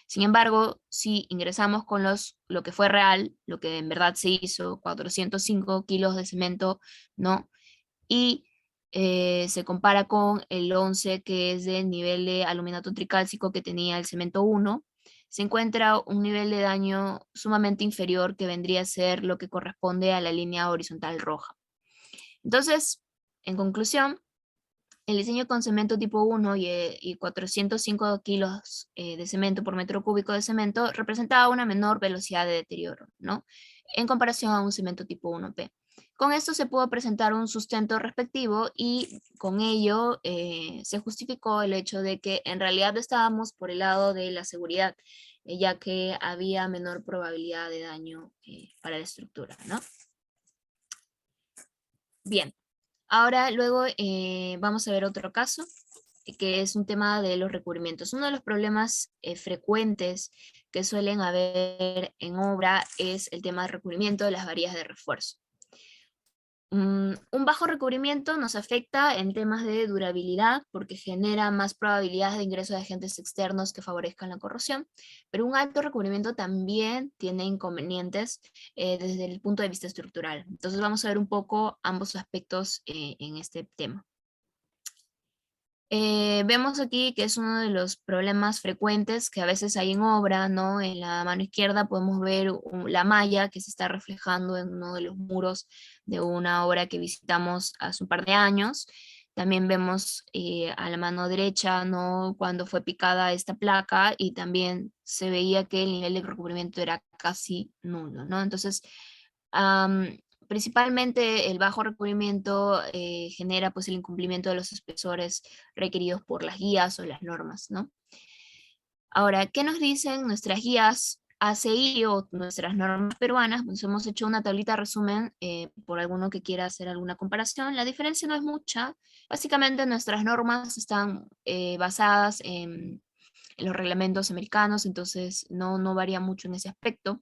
Sin embargo, si ingresamos con lo que fue real, lo que en verdad se hizo, 405 kilos de cemento, ¿no? Y se compara con el 11, que es del nivel de aluminato tricálcico que tenía el cemento 1, se encuentra un nivel de daño sumamente inferior, que vendría a ser lo que corresponde a la línea horizontal roja. Entonces, en conclusión, el diseño con cemento tipo 1 y 405 kilos de cemento por metro cúbico de cemento representaba una menor velocidad de deterioro, ¿no? En comparación a un cemento tipo 1P. Con esto se pudo presentar un sustento respectivo y con ello se justificó el hecho de que en realidad estábamos por el lado de la seguridad, ya que había menor probabilidad de daño para la estructura, ¿no? Bien, ahora luego vamos a ver otro caso, que es un tema de los recubrimientos. Uno de los problemas frecuentes que suelen haber en obra es el tema de recubrimiento de las varillas de refuerzo. Un bajo recubrimiento nos afecta en temas de durabilidad porque genera más probabilidades de ingreso de agentes externos que favorezcan la corrosión, pero un alto recubrimiento también tiene inconvenientes desde el punto de vista estructural. Entonces vamos a ver un poco ambos aspectos en este tema. Vemos aquí que es uno de los problemas frecuentes que a veces hay en obra, ¿no? En la mano izquierda podemos ver la malla que se está reflejando en uno de los muros de una obra que visitamos hace un par de años. También vemos a la mano derecha, ¿no? Cuando fue picada esta placa y también se veía que el nivel de recubrimiento era casi nulo, ¿no? Entonces, principalmente el bajo recubrimiento genera pues el incumplimiento de los espesores requeridos por las guías o las normas, ¿no? Ahora, ¿qué nos dicen nuestras guías ACI o nuestras normas peruanas? Pues hemos hecho una tablita resumen por alguno que quiera hacer alguna comparación. La diferencia no es mucha. Básicamente nuestras normas están basadas en los reglamentos americanos, entonces no varía mucho en ese aspecto,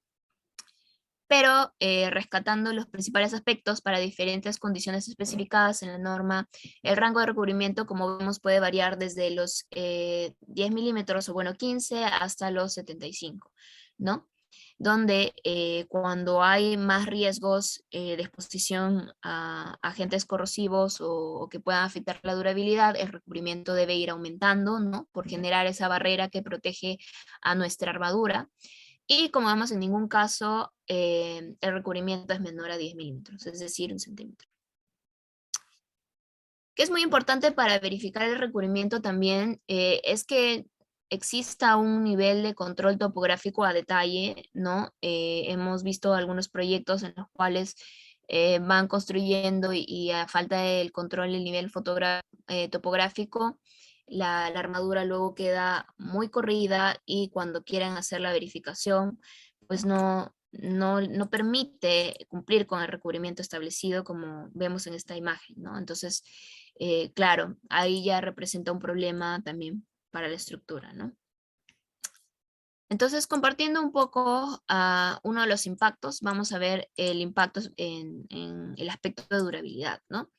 pero rescatando los principales aspectos para diferentes condiciones especificadas en la norma. El rango de recubrimiento, como vemos, puede variar desde los 10 milímetros, o bueno, 15, hasta los 75, ¿no? Donde cuando hay más riesgos de exposición a agentes corrosivos o que puedan afectar la durabilidad, el recubrimiento debe ir aumentando, ¿no? Por generar esa barrera que protege a nuestra armadura. Y como vemos, en ningún caso el recubrimiento es menor a 10 milímetros, es decir, 1 centímetro. Que es muy importante para verificar el recubrimiento también es que exista un nivel de control topográfico a detalle, ¿no? Hemos visto algunos proyectos en los cuales van construyendo y a falta del control del nivel topográfico, la armadura luego queda muy corrida y cuando quieren hacer la verificación, pues no permite cumplir con el recubrimiento establecido como vemos en esta imagen, ¿no? Entonces, claro, ahí ya representa un problema también para la estructura, ¿no? Entonces, compartiendo un poco uno de los impactos, vamos a ver el impacto en el aspecto de durabilidad, ¿no?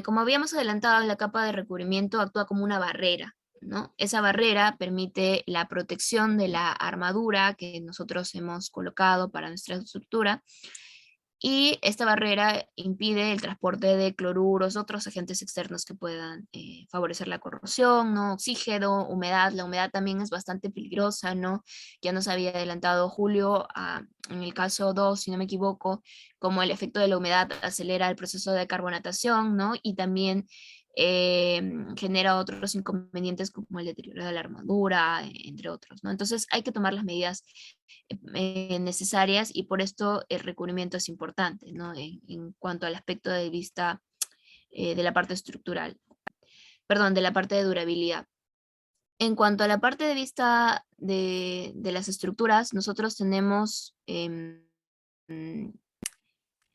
Como habíamos adelantado, la capa de recubrimiento actúa como una barrera, ¿no? Esa barrera permite la protección de la armadura que nosotros hemos colocado para nuestra estructura, y esta barrera impide el transporte de cloruros, otros agentes externos que puedan favorecer la corrosión, ¿no? Oxígeno, humedad. La humedad también es bastante peligrosa, ¿no? Ya nos había adelantado Julio en el caso 2, si no me equivoco, como el efecto de la humedad acelera el proceso de carbonatación, ¿no? Y también genera otros inconvenientes como el deterioro de la armadura, entre otros, ¿no? Entonces hay que tomar las medidas necesarias y por esto el recubrimiento es importante, ¿no? En cuanto al aspecto de vista de la parte estructural, perdón, de la parte de durabilidad. En cuanto a la parte de vista de las estructuras, nosotros tenemos,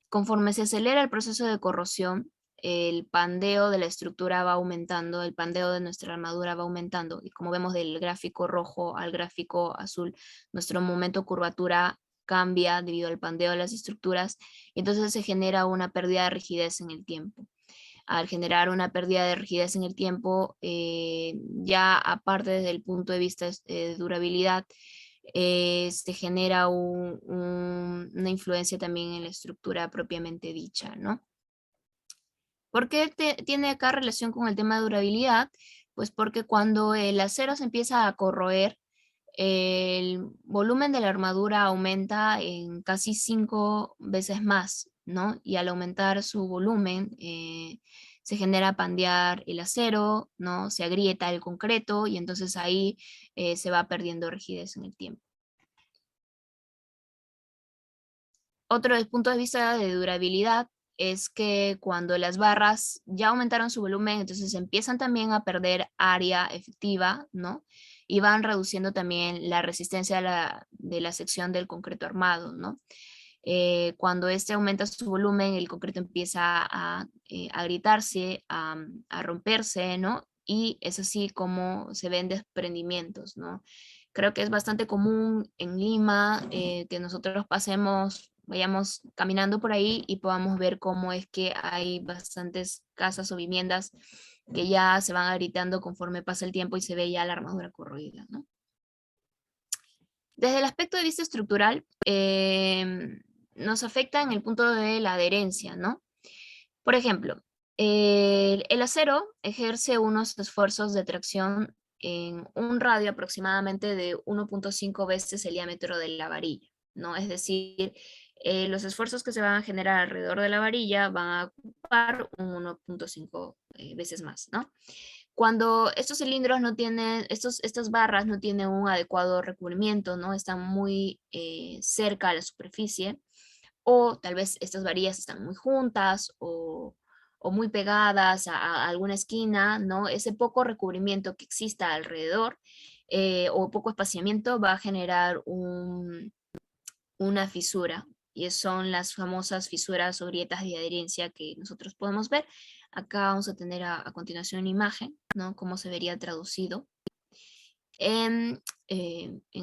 conforme se acelera el proceso de corrosión, el pandeo de la estructura va aumentando, el pandeo de nuestra armadura va aumentando, y como vemos del gráfico rojo al gráfico azul, nuestro momento de curvatura cambia debido al pandeo de las estructuras, y entonces se genera una pérdida de rigidez en el tiempo. Al generar una pérdida de rigidez en el tiempo, ya aparte desde el punto de vista de durabilidad, se genera una influencia también en la estructura propiamente dicha, ¿no? ¿Por qué tiene acá relación con el tema de durabilidad? Pues porque cuando el acero se empieza a corroer, el volumen de la armadura aumenta en casi 5 veces más, ¿no? Y al aumentar su volumen, se genera pandear el acero, ¿no? Se agrieta el concreto y entonces ahí se va perdiendo rigidez en el tiempo. Otro desde el punto de vista de durabilidad es que cuando las barras ya aumentaron su volumen, entonces empiezan también a perder área efectiva, ¿no? Y van reduciendo también la resistencia de la sección del concreto armado, ¿no? Cuando este aumenta su volumen, el concreto empieza a agrietarse, a romperse, ¿no? Y es así como se ven desprendimientos, ¿no? Creo que es bastante común en Lima que nosotros vayamos caminando por ahí y podamos ver cómo es que hay bastantes casas o viviendas que ya se van agrietando conforme pasa el tiempo y se ve ya la armadura corroída, ¿no? Desde el aspecto de vista estructural, nos afecta en el punto de la adherencia, ¿no? Por ejemplo, el acero ejerce unos esfuerzos de tracción en un radio aproximadamente de 1.5 veces el diámetro de la varilla, ¿no? Es decir, los esfuerzos que se van a generar alrededor de la varilla van a ocupar un 1.5 veces más, ¿no? Cuando estos cilindros no tienen, estas barras no tienen un adecuado recubrimiento, ¿no? Están muy cerca a la superficie, o tal vez estas varillas están muy juntas o muy pegadas a alguna esquina, ¿no? Ese poco recubrimiento que exista alrededor o poco espaciamiento va a generar una fisura, y son las famosas fisuras o grietas de adherencia que nosotros podemos ver. Acá vamos a tener a continuación una imagen, ¿no? Cómo se vería traducido en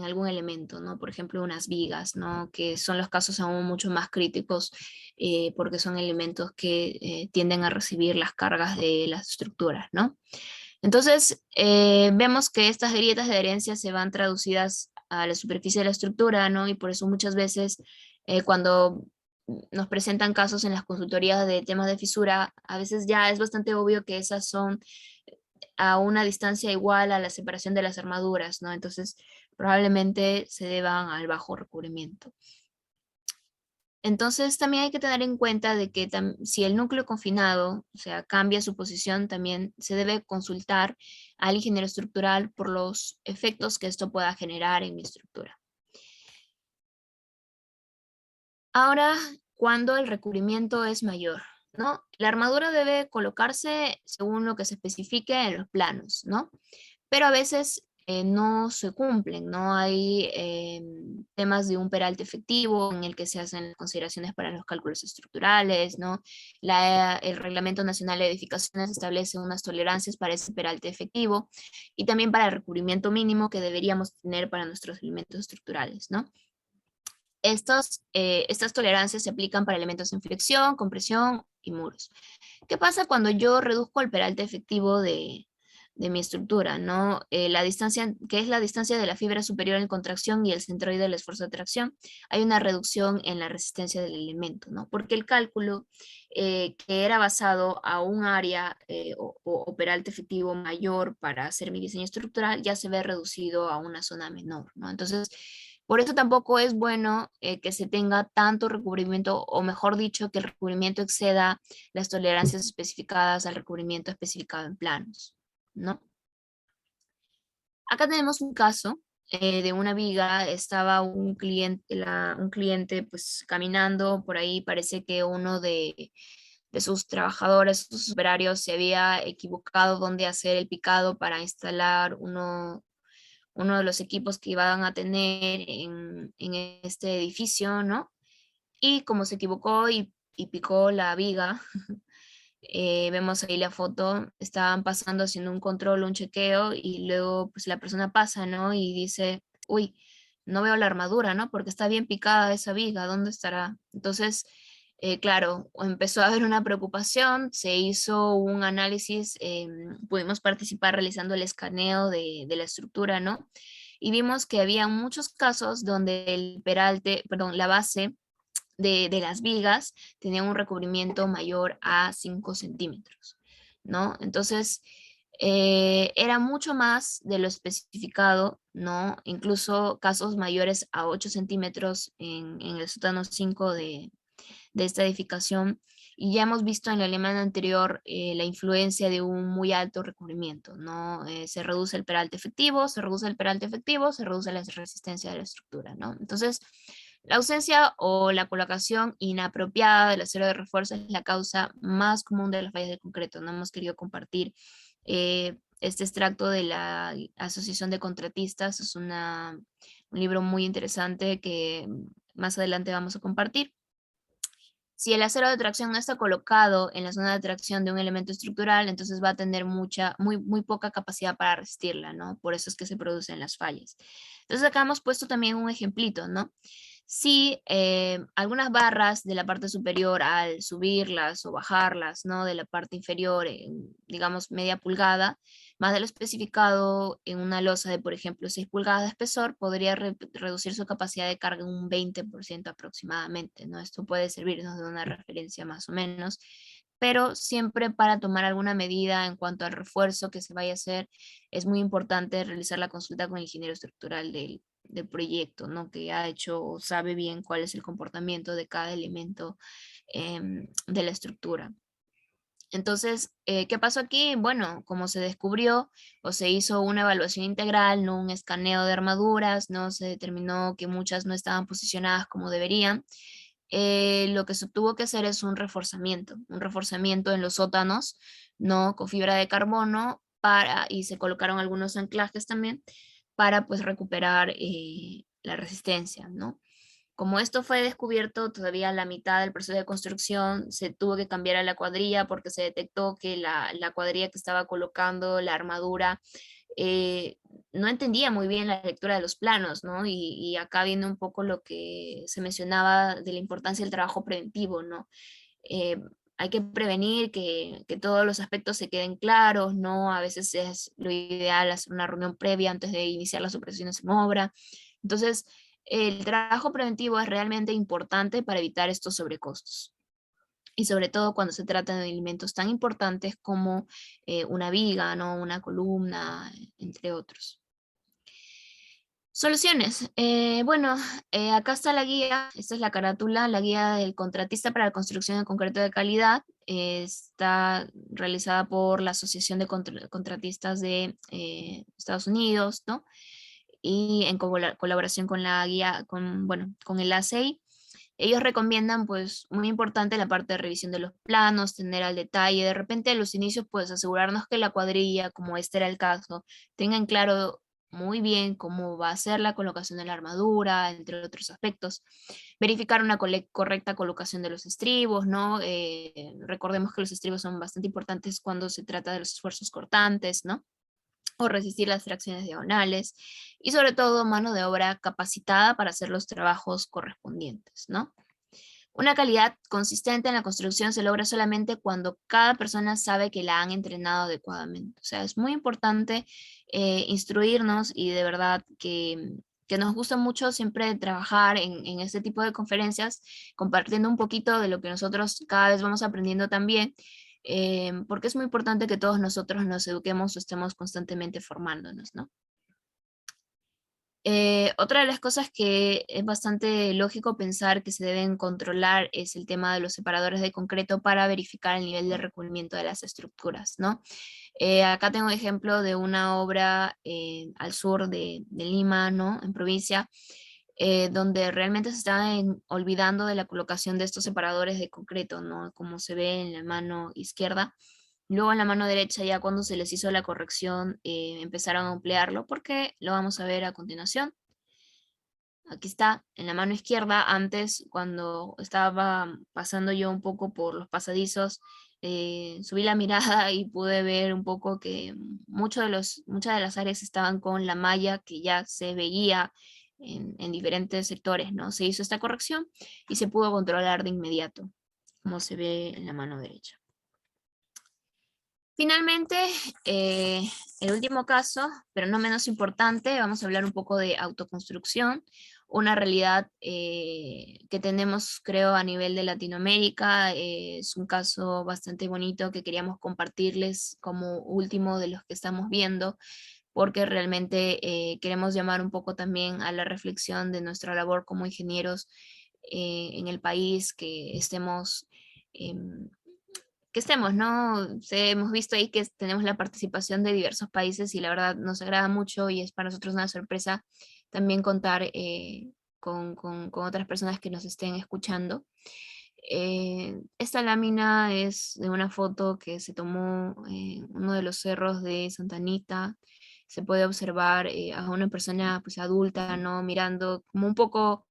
algún elemento, ¿no? Por ejemplo, unas vigas, ¿no? Que son los casos aún mucho más críticos porque son elementos que tienden a recibir las cargas de las estructuras, ¿no? Entonces, vemos que estas grietas de adherencia se van traducidas a la superficie de la estructura, ¿no? Y por eso muchas veces cuando nos presentan casos en las consultorías de temas de fisura, a veces ya es bastante obvio que esas son a una distancia igual a la separación de las armaduras, ¿no? Entonces, probablemente se deban al bajo recubrimiento. Entonces, también hay que tener en cuenta de que si el núcleo confinado, o sea, cambia su posición, también se debe consultar al ingeniero estructural por los efectos que esto pueda generar en mi estructura. Ahora, cuando el recubrimiento es mayor, ¿no? La armadura debe colocarse según lo que se especifique en los planos, ¿no? Pero a veces no se cumplen, ¿no? Hay temas de un peralte efectivo en el que se hacen consideraciones para los cálculos estructurales, ¿no? El Reglamento Nacional de Edificaciones establece unas tolerancias para ese peralte efectivo y también para el recubrimiento mínimo que deberíamos tener para nuestros elementos estructurales, ¿no? Estas tolerancias se aplican para elementos en flexión, compresión y muros. ¿Qué pasa cuando yo reduzco el peralte efectivo de mi estructura, ¿no? La distancia, que es la distancia de la fibra superior en contracción y el centroide del esfuerzo de tracción, hay una reducción en la resistencia del elemento, ¿no? Porque el cálculo que era basado a un área o peralte efectivo mayor para hacer mi diseño estructural ya se ve reducido a una zona menor, ¿no? Entonces, por eso tampoco es bueno que se tenga tanto recubrimiento, o mejor dicho, que el recubrimiento exceda las tolerancias especificadas al recubrimiento especificado en planos, ¿no? Acá tenemos un caso de una viga. Estaba un cliente pues caminando por ahí. Parece que uno de sus trabajadores, sus operarios, se había equivocado dónde hacer el picado para instalar uno de los equipos que iban a tener en este edificio, ¿no? Y como se equivocó y picó la viga, vemos ahí la foto, estaban pasando haciendo un control, un chequeo, y luego pues la persona pasa, ¿no? Y dice, uy, no veo la armadura, ¿no? Porque está bien picada esa viga, ¿dónde estará? Entonces, claro, empezó a haber una preocupación, se hizo un análisis, pudimos participar realizando el escaneo de la estructura, ¿no? Y vimos que había muchos casos donde el peralte, perdón, la base de las vigas tenían un recubrimiento mayor a 5 centímetros, ¿no? Entonces, era mucho más de lo especificado, ¿no? Incluso casos mayores a 8 centímetros en el sótano 5 de esta edificación, y ya hemos visto en la alemana anterior la influencia de un muy alto recubrimiento, ¿no? Se reduce el peralte efectivo, se reduce el peralte efectivo, se reduce la resistencia de la estructura, ¿no? Entonces, La ausencia o la colocación inapropiada del acero de refuerzo es la causa más común de las fallas de concreto. No hemos querido compartir este extracto de la Asociación de Contratistas. Es un libro muy interesante que más adelante vamos a compartir. Si el acero de tracción no está colocado en la zona de tracción de un elemento estructural, entonces va a tener muy poca capacidad para resistirla, ¿no? Por eso es que se producen las fallas. Entonces acá hemos puesto también un ejemplito, ¿no? Si algunas barras de la parte superior, al subirlas o bajarlas, ¿no? De la parte inferior, digamos media pulgada, más de lo especificado en una losa de, por ejemplo, 6 pulgadas de espesor, podría reducir su capacidad de carga en un 20% aproximadamente, ¿no? Esto puede servirnos de una referencia más o menos, pero siempre para tomar alguna medida en cuanto al refuerzo que se vaya a hacer, es muy importante realizar la consulta con el ingeniero estructural del proyecto, ¿no? Que ha hecho o sabe bien cuál es el comportamiento de cada elemento de la estructura. Entonces, ¿qué pasó aquí? Bueno, como se descubrió o se hizo una evaluación integral, no un escaneo de armaduras, no se determinó que muchas no estaban posicionadas como deberían, lo que se tuvo que hacer es un reforzamiento en los sótanos, ¿no? Con fibra de carbono y se colocaron algunos anclajes también para pues recuperar la resistencia, ¿no? Como esto fue descubierto todavía a la mitad del proceso de construcción, se tuvo que cambiar a la cuadrilla porque se detectó que la cuadrilla que estaba colocando la armadura eh, no entendía muy bien la lectura de los planos, ¿no? Y acá viene un poco lo que se mencionaba de la importancia del trabajo preventivo, ¿no? Eh, Hay que prevenir que todos los aspectos se queden claros, ¿no? A veces es lo ideal hacer una reunión previa antes de iniciar las operaciones en obra. Entonces, el trabajo preventivo es realmente importante para evitar estos sobrecostos. Y sobre todo cuando se trata de elementos tan importantes como una viga, ¿no? Una columna, entre otros. Soluciones. Bueno, acá está la guía, esta es la carátula, la guía del contratista para la construcción de concreto de calidad. Está realizada por la Asociación de Contratistas de Estados Unidos, ¿no? Y en colaboración con la guía, bueno, con el ACI. Ellos recomiendan, pues, muy importante la parte de revisión de los planos, tener al detalle, de repente a los inicios, pues, asegurarnos que la cuadrilla, como este era el caso, tengan claro muy bien cómo va a ser la colocación de la armadura, entre otros aspectos. Verificar una correcta colocación de los estribos, ¿no? Recordemos que los estribos son bastante importantes cuando se trata de los esfuerzos cortantes, ¿no? O resistir las tracciones diagonales, y sobre todo mano de obra capacitada para hacer los trabajos correspondientes, ¿no? Una calidad consistente en la construcción se logra solamente cuando cada persona sabe que la han entrenado adecuadamente. O sea, es muy importante instruirnos, y de verdad que nos gusta mucho siempre trabajar en este tipo de conferencias, compartiendo un poquito de lo que nosotros cada vez vamos aprendiendo también, porque es muy importante que todos nosotros nos eduquemos o estemos constantemente formándonos, ¿no? Otra de las cosas que es bastante lógico pensar que se deben controlar es el tema de los separadores de concreto para verificar el nivel de recubrimiento de las estructuras, ¿no? Acá tengo ejemplo de una obra al sur de Lima, ¿no? En provincia, donde realmente se estaban olvidando de la colocación de estos separadores de concreto, ¿no? Como se ve en la mano izquierda. Luego en la mano derecha, ya cuando se les hizo la corrección, empezaron a emplearlo, porque lo vamos a ver a continuación. Aquí está, en la mano izquierda. Antes, cuando estaba pasando yo un poco por los pasadizos, subí la mirada y pude ver un poco que muchas de las áreas estaban con la malla que ya se veía en diferentes sectores, ¿no? Se hizo esta corrección y se pudo controlar de inmediato, como se ve en la mano derecha. Finalmente, el último caso, pero no menos importante, vamos a hablar un poco de autoconstrucción, una realidad que tenemos, creo, a nivel de Latinoamérica. Es un caso bastante bonito que queríamos compartirles como último de los que estamos viendo, porque realmente queremos llamar un poco también a la reflexión de nuestra labor como ingenieros en el país, em, que estemos, ¿no? Hemos visto ahí que tenemos la participación de diversos países, y la verdad nos agrada mucho, y es para nosotros una sorpresa también contar con otras personas que nos estén escuchando. Esta lámina es de una foto que se tomó en uno de los cerros de Santa Anita. Se puede observar a una persona pues, adulta, ¿no? Mirando como un poco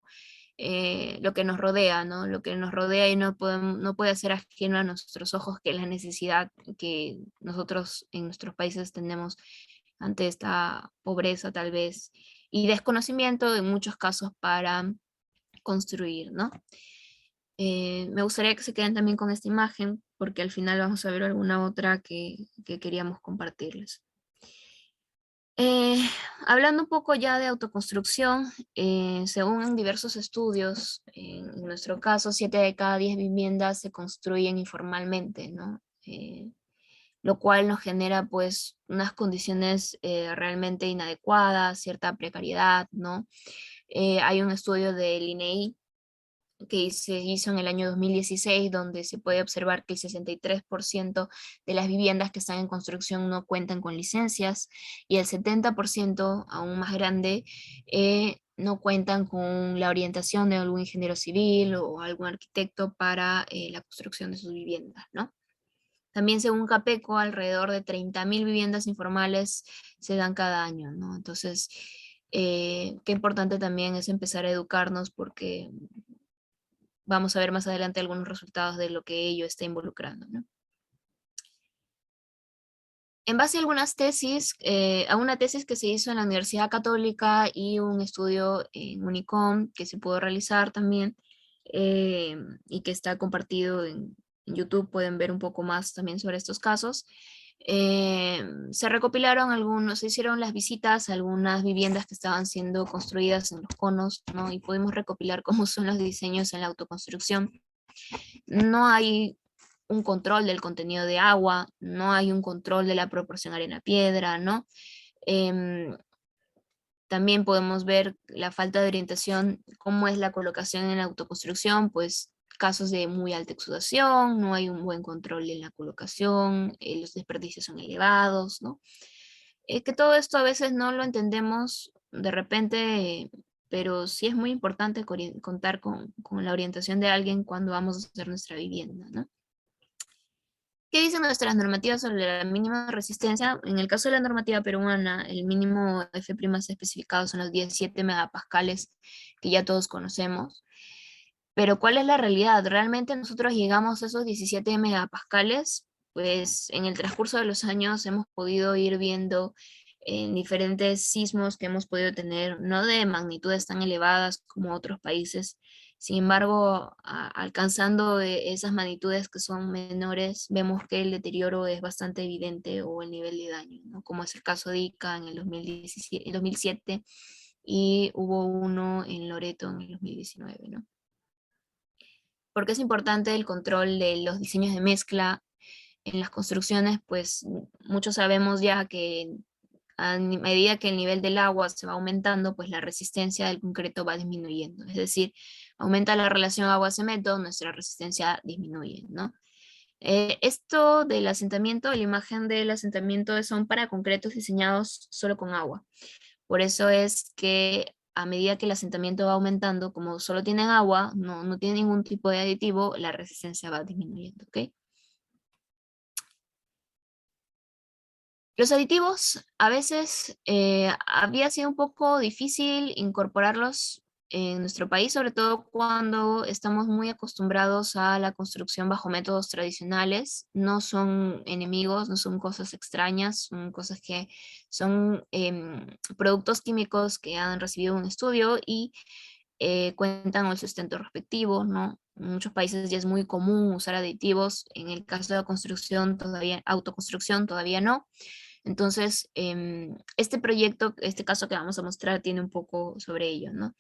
lo que nos rodea, ¿no? Lo que nos rodea y no puede ser ajeno a nuestros ojos, que es la necesidad que nosotros en nuestros países tenemos ante esta pobreza tal vez y desconocimiento en muchos casos para construir, ¿no? Me gustaría que se queden también con esta imagen porque al final vamos a ver alguna otra que queríamos compartirles. Hablando un poco ya de autoconstrucción, según diversos estudios, en nuestro caso, 7 de cada 10 viviendas se construyen informalmente, ¿no? Lo cual nos genera pues unas condiciones realmente inadecuadas, cierta precariedad, ¿no? Hay un estudio del INEI que se hizo en el año 2016, donde se puede observar que el 63% de las viviendas que están en construcción no cuentan con licencias y el 70%, aún más grande, no cuentan con la orientación de algún ingeniero civil o algún arquitecto para la construcción de sus viviendas, ¿no? También según Capeco, alrededor de 30.000 viviendas informales se dan cada año, ¿no? Entonces, qué importante también es empezar a educarnos porque vamos a ver más adelante algunos resultados de lo que ello está involucrando, ¿no? En base a algunas tesis, a una tesis que se hizo en la Universidad Católica y un estudio en Unicom que se pudo realizar también y que está compartido en YouTube, pueden ver un poco más también sobre estos casos. Se recopilaron algunos, se hicieron las visitas a algunas viviendas que estaban siendo construidas en los conos, ¿no? Y pudimos recopilar cómo son los diseños en la autoconstrucción. No hay un control del contenido de agua, no hay un control de la proporción arena-piedra, ¿no? Em, También podemos ver la falta de orientación, cómo es la colocación en la autoconstrucción, pues casos de muy alta exudación, no hay un buen control en la colocación, los desperdicios son elevados, ¿no? Que todo esto a veces no lo entendemos de repente, pero sí es muy importante contar con la orientación de alguien cuando vamos a hacer nuestra vivienda, ¿no? ¿Qué dicen nuestras normativas sobre la mínima resistencia? En el caso de la normativa peruana, el mínimo F' especificado son los 17 megapascales que ya todos conocemos. Pero ¿cuál es la realidad? ¿Realmente nosotros llegamos a esos 17 megapascales? Pues en el transcurso de los años hemos podido ir viendo en diferentes sismos que hemos podido tener, no de magnitudes tan elevadas como otros países. Sin embargo, alcanzando esas magnitudes que son menores, vemos que el deterioro es bastante evidente o el nivel de daño, ¿no? Como es el caso de Ica en el 2007 y hubo uno en Loreto en el 2019, ¿no? Porque es importante el control de los diseños de mezcla en las construcciones, pues muchos sabemos ya que a medida que el nivel del agua se va aumentando, pues la resistencia del concreto va disminuyendo. Es decir, aumenta la relación agua-cemento, nuestra resistencia disminuye, ¿no? Esto del asentamiento, la imagen del asentamiento son para concretos diseñados solo con agua. Por eso es que a medida que el asentamiento va aumentando, como solo tienen agua, no tiene ningún tipo de aditivo, la resistencia va disminuyendo, ¿ok? Los aditivos a veces había sido un poco difícil incorporarlos en nuestro país, sobre todo cuando estamos muy acostumbrados a la construcción bajo métodos tradicionales. No son enemigos, no son cosas extrañas, son cosas que son productos químicos que han recibido un estudio y cuentan con el sustento respectivo, ¿no? En muchos países ya es muy común usar aditivos, en el caso de la construcción todavía, autoconstrucción todavía no. Entonces, este proyecto, este caso que vamos a mostrar, tiene un poco sobre ello, ¿no?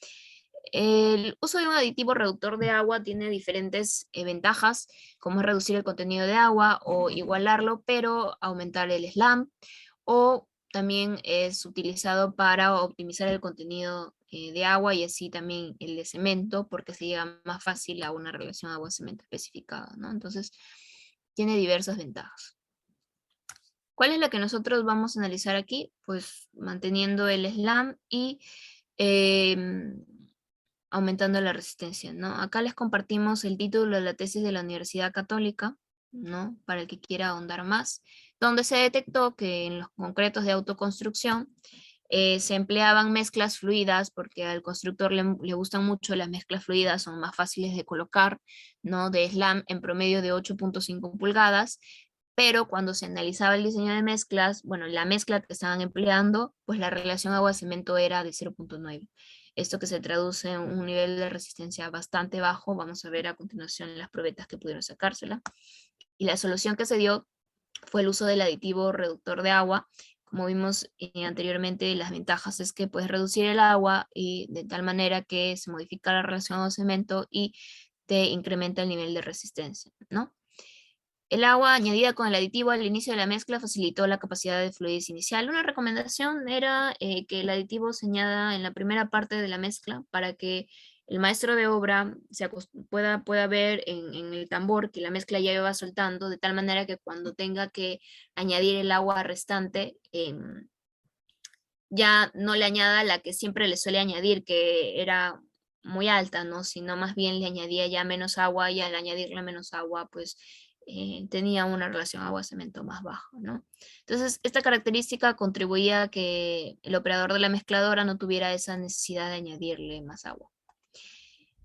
El uso de un aditivo reductor de agua tiene diferentes ventajas, como es reducir el contenido de agua o igualarlo, pero aumentar el slam, o también es utilizado para optimizar el contenido de agua y así también el de cemento, porque se llega más fácil a una relación agua-cemento especificada, ¿no? Entonces, tiene diversas ventajas. ¿Cuál es la que nosotros vamos a analizar aquí? Pues manteniendo el slam y aumentando la resistencia, ¿no? Acá les compartimos el título de la tesis de la Universidad Católica, ¿no? Para el que quiera ahondar más, donde se detectó que en los concretos de autoconstrucción se empleaban mezclas fluidas porque al constructor le gustan mucho las mezclas fluidas, son más fáciles de colocar, ¿no? De slam en promedio de 8.5 pulgadas, pero cuando se analizaba el diseño de mezclas, bueno, la mezcla que estaban empleando, pues la relación agua-cemento era de 0.9. Esto que se traduce en un nivel de resistencia bastante bajo, vamos a ver a continuación las probetas que pudieron sacársela. Y la solución que se dio fue el uso del aditivo reductor de agua. Como vimos anteriormente, las ventajas es que puedes reducir el agua y de tal manera que se modifica la relación agua-cemento y te incrementa el nivel de resistencia, ¿no? El agua añadida con el aditivo al inicio de la mezcla facilitó la capacidad de fluidez inicial. Una recomendación era que el aditivo se añada en la primera parte de la mezcla para que el maestro de obra pueda ver en el tambor que la mezcla ya va soltando, de tal manera que cuando tenga que añadir el agua restante, ya no le añada la que siempre le suele añadir, que era muy alta, ¿no? Sino más bien le añadía ya menos agua y al añadirle menos agua, pues tenía una relación agua-cemento más baja, ¿no? Entonces, esta característica contribuía a que el operador de la mezcladora no tuviera esa necesidad de añadirle más agua.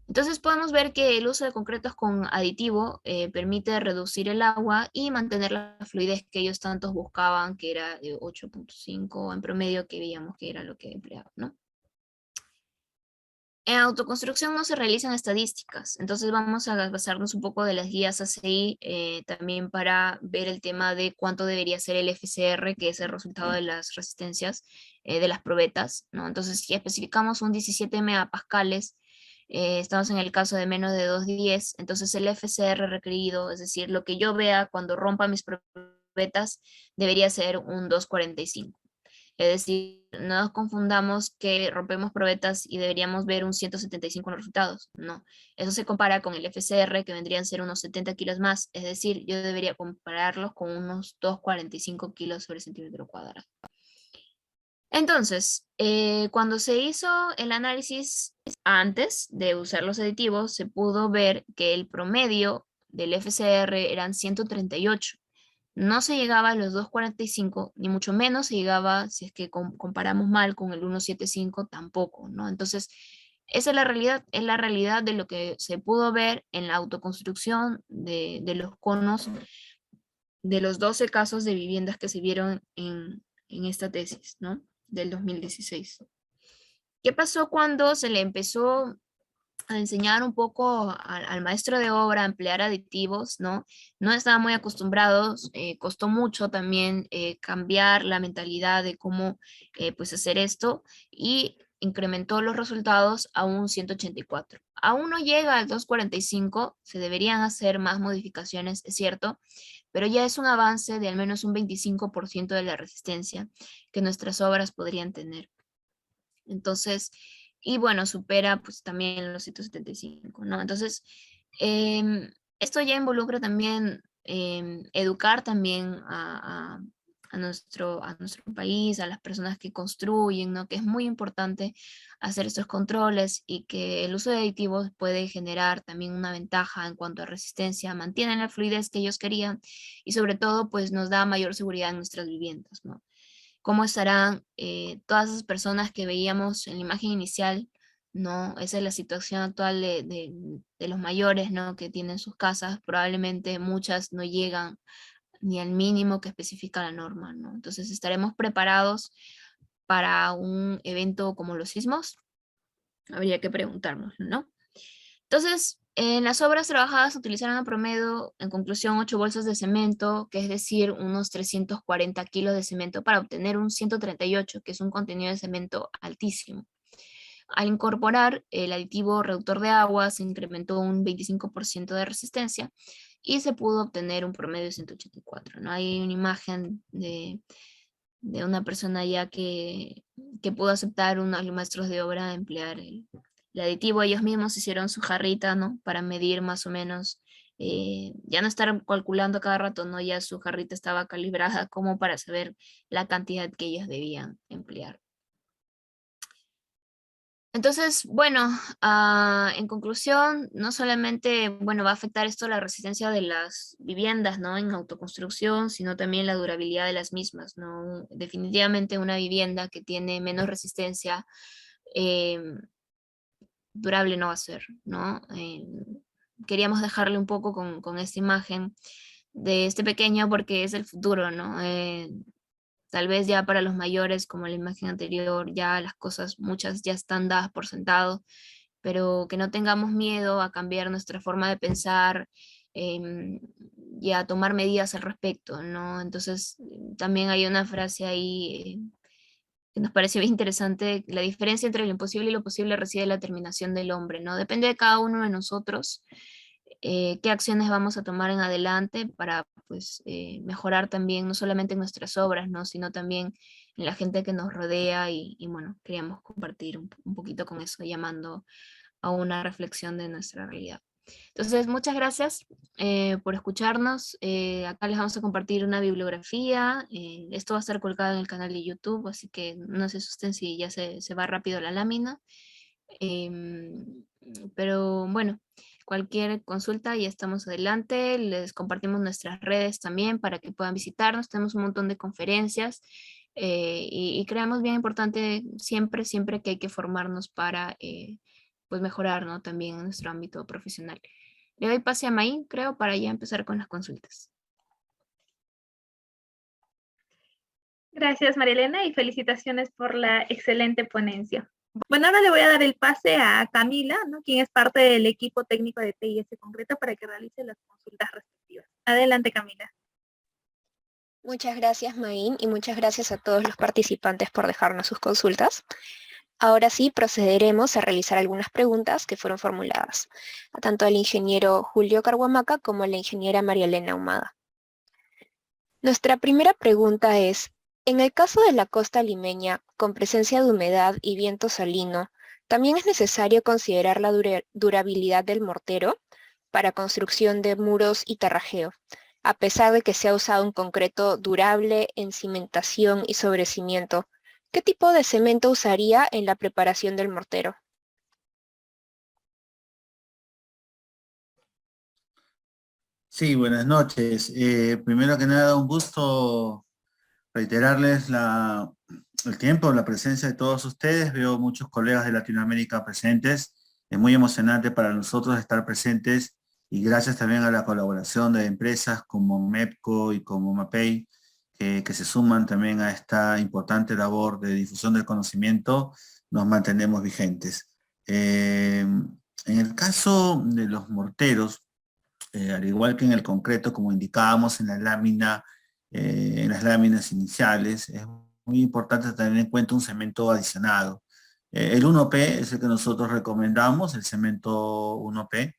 Entonces podemos ver que el uso de concretos con aditivo permite reducir el agua y mantener la fluidez que ellos tantos buscaban, que era de 8.5 en promedio, que veíamos que era lo que empleaban, ¿no? En autoconstrucción no se realizan estadísticas, entonces vamos a basarnos un poco de las guías ACI también para ver el tema de cuánto debería ser el FCR, que es el resultado de las resistencias de las probetas, ¿no? Entonces, si especificamos un 17 megapascales, estamos en el caso de menos de 210, entonces el FCR requerido, es decir, lo que yo vea cuando rompa mis probetas, debería ser un 245. Es decir, no nos confundamos que rompemos probetas y deberíamos ver un 175 en los resultados. No, eso se compara con el FCR, que vendrían a ser unos 70 kilos más. Es decir, yo debería compararlos con unos 245 kilos sobre centímetro cuadrado. Entonces, cuando se hizo el análisis antes de usar los aditivos, se pudo ver que el promedio del FCR eran 138. No se llegaba a los 245, ni mucho menos se llegaba, si es que comparamos mal con el 175, tampoco, ¿no? Entonces, esa es la realidad de lo que se pudo ver en la autoconstrucción de los conos de los 12 casos de viviendas que se vieron en esta tesis, ¿no? Del 2016. ¿Qué pasó cuando se le empezó a enseñar un poco al maestro de obra a emplear aditivos, ¿no? No estaban muy acostumbrados, costó mucho también cambiar la mentalidad de cómo pues hacer esto y incrementó los resultados a un 184. Aún no llega al 245, se deberían hacer más modificaciones, es cierto, pero ya es un avance de al menos un 25% de la resistencia que nuestras obras podrían tener. Entonces, y bueno, supera pues también los 175, ¿no? Entonces, esto ya involucra también educar también a nuestro país, a las personas que construyen, ¿no? Que es muy importante hacer estos controles y que el uso de aditivos puede generar también una ventaja en cuanto a resistencia, mantienen la fluidez que ellos querían y sobre todo pues nos da mayor seguridad en nuestras viviendas, ¿no? Cómo estarán todas esas personas que veíamos en la imagen inicial, ¿no? Esa es la situación actual de los mayores, ¿no? Que tienen sus casas, probablemente muchas no llegan ni al mínimo que especifica la norma, ¿no? Entonces, ¿estaremos preparados para un evento como los sismos? Habría que preguntarnos, ¿no? Entonces, en las obras trabajadas se utilizaron a promedio, en conclusión, 8 bolsas de cemento, que es decir, unos 340 kilos de cemento para obtener un 138, que es un contenido de cemento altísimo. Al incorporar el aditivo reductor de agua, se incrementó un 25% de resistencia y se pudo obtener un promedio de 184, ¿no? Hay una imagen de una persona ya que pudo aceptar unos maestros de obra a emplear el aditivo. Ellos mismos hicieron su jarrita, ¿no? Para medir más o menos, ya no estar calculando cada rato, ¿no? Ya su jarrita estaba calibrada como para saber la cantidad que ellos debían emplear. Entonces, bueno, en conclusión, no solamente, bueno, va a afectar esto la resistencia de las viviendas, ¿no? En autoconstrucción, sino también la durabilidad de las mismas, ¿no? Definitivamente una vivienda que tiene menos resistencia, eh, durable no va a ser, ¿no? Queríamos dejarle un poco con esta imagen de este pequeño porque es el futuro, ¿no? Tal vez ya para los mayores, como la imagen anterior, ya las cosas, muchas ya están dadas por sentado, pero que no tengamos miedo a cambiar nuestra forma de pensar, em, y a tomar medidas al respecto, ¿no? Entonces, también hay una frase ahí que nos pareció bien interesante: la diferencia entre lo imposible y lo posible reside en la determinación del hombre, ¿no? Depende de cada uno de nosotros, qué acciones vamos a tomar en adelante para, pues, mejorar también, no solamente en nuestras obras, ¿no? Sino también en la gente que nos rodea y bueno, queríamos compartir un poquito con eso, llamando a una reflexión de nuestra realidad. Entonces, muchas gracias por escucharnos. Acá les vamos a compartir una bibliografía. Esto va a estar colgado en el canal de YouTube, así que no se asusten si ya se va rápido la lámina. Em, pero bueno, cualquier consulta ya estamos adelante. Les compartimos nuestras redes también para que puedan visitarnos. Tenemos un montón de conferencias, y creemos bien importante siempre, siempre que hay que formarnos para pues mejorar, ¿no? También en nuestro ámbito profesional. Le doy pase a Maín, creo, para ya empezar con las consultas.
Gracias, Marilena, y felicitaciones por la excelente ponencia. Bueno, ahora le voy a dar el pase a Camila, ¿no? Quien es parte del equipo técnico de TIS Concreto, para que realice las consultas respectivas. Adelante, Camila.
Muchas gracias, Maín, y muchas gracias a todos los participantes por dejarnos sus consultas. Ahora sí, procederemos a realizar algunas preguntas que fueron formuladas, a tanto al ingeniero Julio Carhuamaca como a la ingeniera María Elena Ahumada. Nuestra primera pregunta es: en el caso de la costa limeña, con presencia de humedad y viento salino, ¿también es necesario considerar la durabilidad del mortero para construcción de muros y terrajeo, a pesar de que se ha usado un concreto durable en cimentación y sobrecimiento? ¿Qué tipo de cemento usaría en la preparación del mortero?
Sí, buenas noches. Primero que nada, un gusto reiterarles el tiempo, la presencia de todos ustedes. Veo muchos colegas de Latinoamérica presentes. Es muy emocionante para nosotros estar presentes, y gracias también a la colaboración de empresas como MEPCO y como MAPEI, que se suman también a esta importante labor de difusión del conocimiento. Nos mantenemos vigentes. En el caso de los morteros, al igual que en el concreto, como indicábamos en la lámina, en las láminas iniciales, es muy importante tener en cuenta un cemento adicionado. El 1P es el que nosotros recomendamos, el cemento 1P,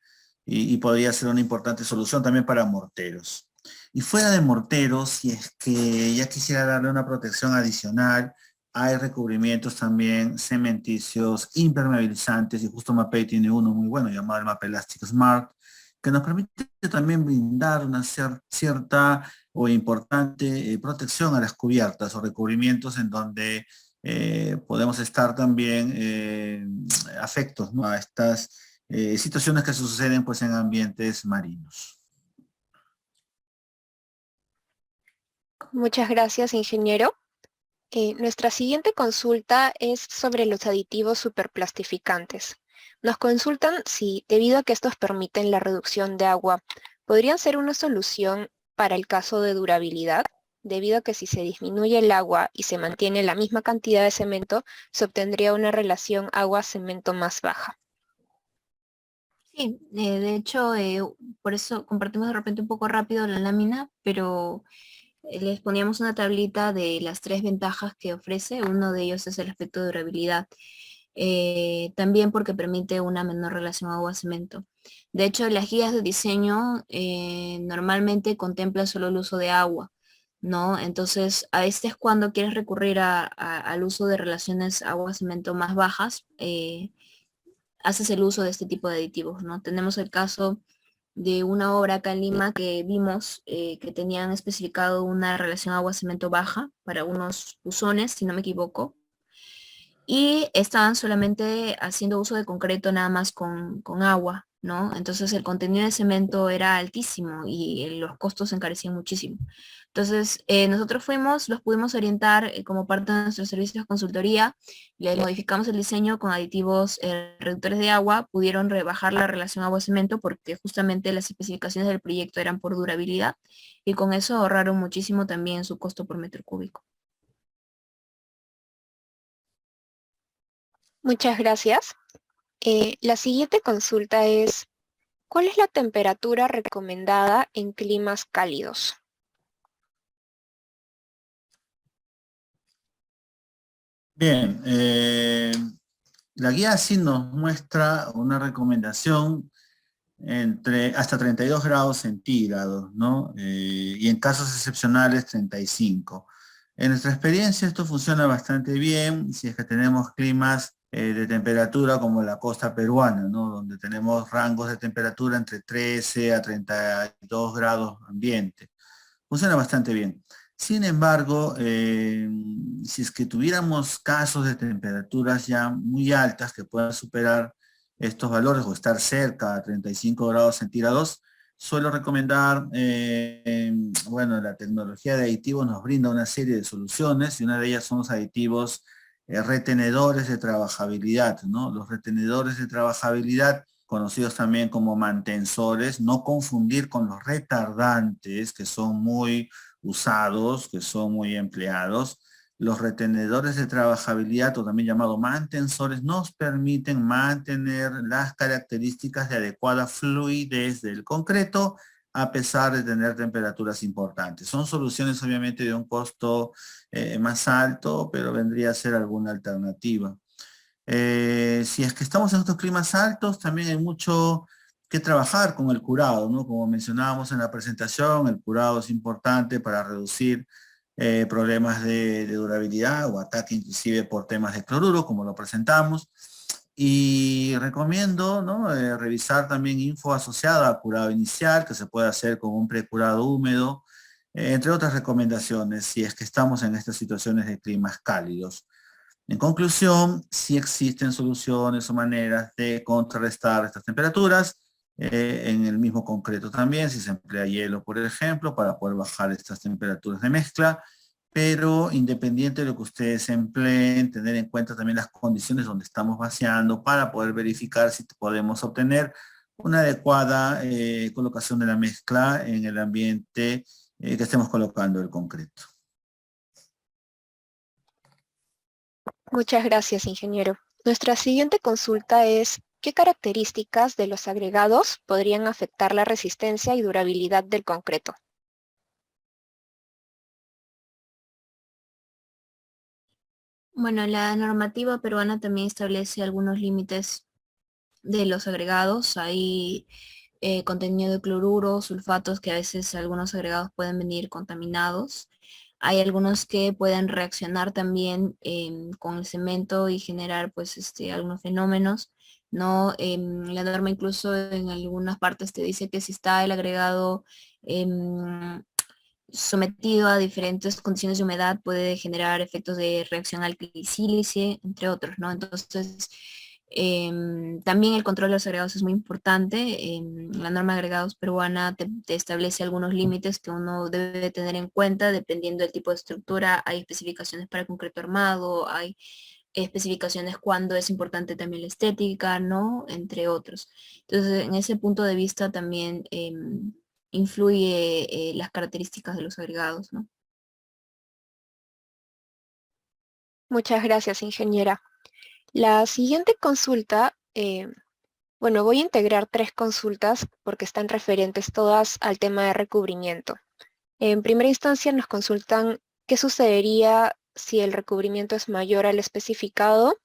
y podría ser una importante solución también para morteros. Y fuera de morteros, si es que ya quisiera darle una protección adicional, hay recubrimientos también cementicios impermeabilizantes, y justo MAPEI tiene uno muy bueno llamado el MAPEI Elastic Smart, que nos permite también brindar una cierta o importante protección a las cubiertas o recubrimientos, en donde podemos estar también afectos, ¿no?, a estas situaciones que suceden, pues, en ambientes marinos.
Muchas gracias, ingeniero. Nuestra siguiente consulta es sobre los aditivos superplastificantes. Nos consultan si, debido a que estos permiten la reducción de agua, podrían ser una solución para el caso de durabilidad, debido a que si se disminuye el agua y se mantiene la misma cantidad de cemento, se obtendría una relación agua-cemento más baja.
Sí, de hecho, por eso compartimos de repente un poco rápido la lámina, pero les poníamos una tablita de las 3 ventajas que ofrece. Uno de ellos es el aspecto de durabilidad. También porque permite una menor relación agua-cemento. De hecho, las guías de diseño normalmente contemplan solo el uso de agua, ¿no? Entonces, a este es cuando quieres recurrir al uso de relaciones agua-cemento más bajas, haces el uso de este tipo de aditivos, ¿no? Tenemos el caso de una obra acá en Lima que vimos que tenían especificado una relación agua-cemento baja para unos buzones, si no me equivoco. y estaban solamente haciendo uso de concreto nada más con agua, ¿no? Entonces el contenido de cemento era altísimo y los costos se encarecían muchísimo. Entonces nosotros fuimos, los pudimos orientar como parte de nuestro servicio de consultoría, le modificamos el diseño con aditivos reductores de agua, pudieron rebajar la relación agua-cemento porque justamente las especificaciones del proyecto eran por durabilidad y con eso ahorraron muchísimo también su costo por metro cúbico.
Muchas gracias. La siguiente consulta es, ¿cuál es la temperatura recomendada en climas cálidos?
Bien, la guía sí nos muestra una recomendación entre hasta 32 grados centígrados, ¿no? Y en casos excepcionales 35. En nuestra experiencia esto funciona bastante bien si es que tenemos climas de temperatura como la costa peruana, ¿no? Donde tenemos rangos de temperatura entre 13 a 32 grados ambiente. Funciona bastante bien. Sin embargo, si es que tuviéramos casos de temperaturas ya muy altas que puedan superar estos valores o estar cerca a 35 grados centígrados, suelo recomendar, bueno, la tecnología de aditivos nos brinda una serie de soluciones y una de ellas son los aditivos retenedores de trabajabilidad, ¿no? Los retenedores de trabajabilidad conocidos también como mantensores, no confundir con los retardantes que son muy usados, que son muy empleados. Los retenedores de trabajabilidad, o también llamados mantensores, nos permiten mantener las características de adecuada fluidez del concreto a pesar de tener temperaturas importantes. Son soluciones obviamente de un costo más alto, pero vendría a ser alguna alternativa. Si es que estamos en estos climas altos, también hay mucho que trabajar con el curado, ¿no? Como mencionábamos en la presentación, el curado es importante para reducir problemas de durabilidad o ataque inclusive por temas de cloruro, como lo presentamos. Y recomiendo, ¿no? Revisar también info asociada al curado inicial, que se puede hacer con un precurado húmedo, entre otras recomendaciones, si es que estamos en estas situaciones de climas cálidos. En conclusión, sí existen soluciones o maneras de contrarrestar estas temperaturas en el mismo concreto también, si se emplea hielo, por ejemplo, para poder bajar estas temperaturas de mezcla, pero independiente de lo que ustedes empleen, tener en cuenta también las condiciones donde estamos vaciando para poder verificar si podemos obtener una adecuada colocación de la mezcla en el ambiente que estemos colocando el concreto.
Muchas gracias, ingeniero. Nuestra siguiente consulta es, ¿qué características de los agregados podrían afectar la resistencia y durabilidad del concreto?
Bueno, la normativa peruana también establece algunos límites de los agregados. Hay contenido de cloruro, sulfatos, que a veces algunos agregados pueden venir contaminados. Hay algunos que pueden reaccionar también con el cemento y generar pues algunos fenómenos, ¿no? La norma incluso en algunas partes te dice que si está el agregado sometido a diferentes condiciones de humedad puede generar efectos de reacción alquilisílice, entre otros, ¿no? Entonces, también el control de los agregados es muy importante. La norma de agregados peruana te establece algunos límites que uno debe tener en cuenta dependiendo del tipo de estructura. Hay especificaciones para el concreto armado, hay especificaciones cuando es importante también la estética, ¿no? Entre otros. Entonces, en ese punto de vista también influye las características de los agregados, ¿no?
Muchas gracias, ingeniera. La siguiente consulta, bueno, voy a integrar tres consultas porque están referentes todas al tema de recubrimiento. En primera instancia nos consultan qué sucedería si el recubrimiento es mayor al especificado.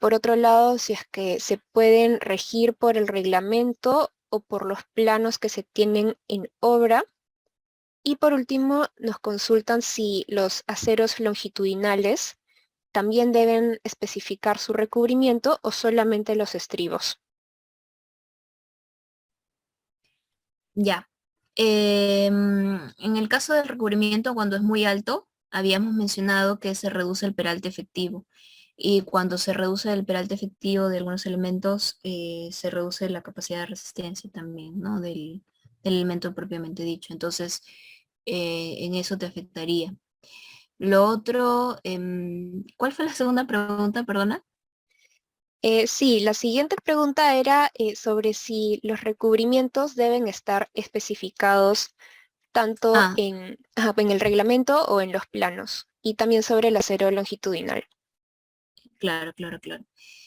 Por otro lado, si es que se pueden regir por el reglamento o por los planos que se tienen en obra. Y por último, nos consultan si los aceros longitudinales también deben especificar su recubrimiento o solamente los estribos.
Ya. En el caso del recubrimiento, cuando es muy alto, habíamos mencionado que se reduce el peralte efectivo. y cuando se reduce el peralte efectivo de algunos elementos, se reduce la capacidad de resistencia también, ¿no? Del elemento propiamente dicho. Entonces, en eso te afectaría. Lo otro, ¿cuál fue la segunda pregunta, perdona?
Sí, la siguiente pregunta era sobre si los recubrimientos deben estar especificados tanto
Ah,
en el reglamento o en los planos, y también sobre el acero longitudinal.
claro, claro, claro.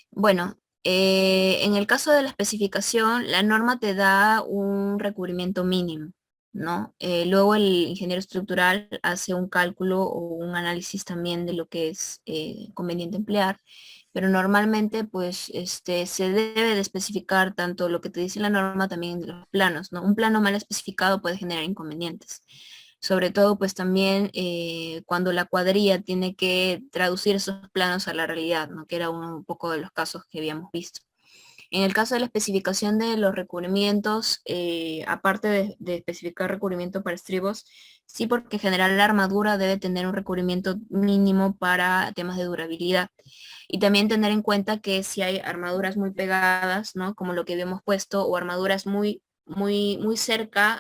Bueno, en el caso de la especificación, la norma te da un recubrimiento mínimo, ¿no? Luego el ingeniero estructural hace un cálculo o un análisis también de lo que es conveniente emplear, pero normalmente pues se debe de especificar tanto lo que te dice la norma también de los planos, ¿no? Un plano mal especificado puede generar inconvenientes. Sobre todo pues también cuando la cuadrilla tiene que traducir esos planos a la realidad, ¿no? Que era un poco de los casos que habíamos visto. En el caso de la especificación de los recubrimientos, aparte de especificar recubrimiento para estribos, sí, porque en general la armadura debe tener un recubrimiento mínimo para temas de durabilidad. Y también tener en cuenta que si hay armaduras muy pegadas, ¿no? Como lo que habíamos puesto, o armaduras muy cerca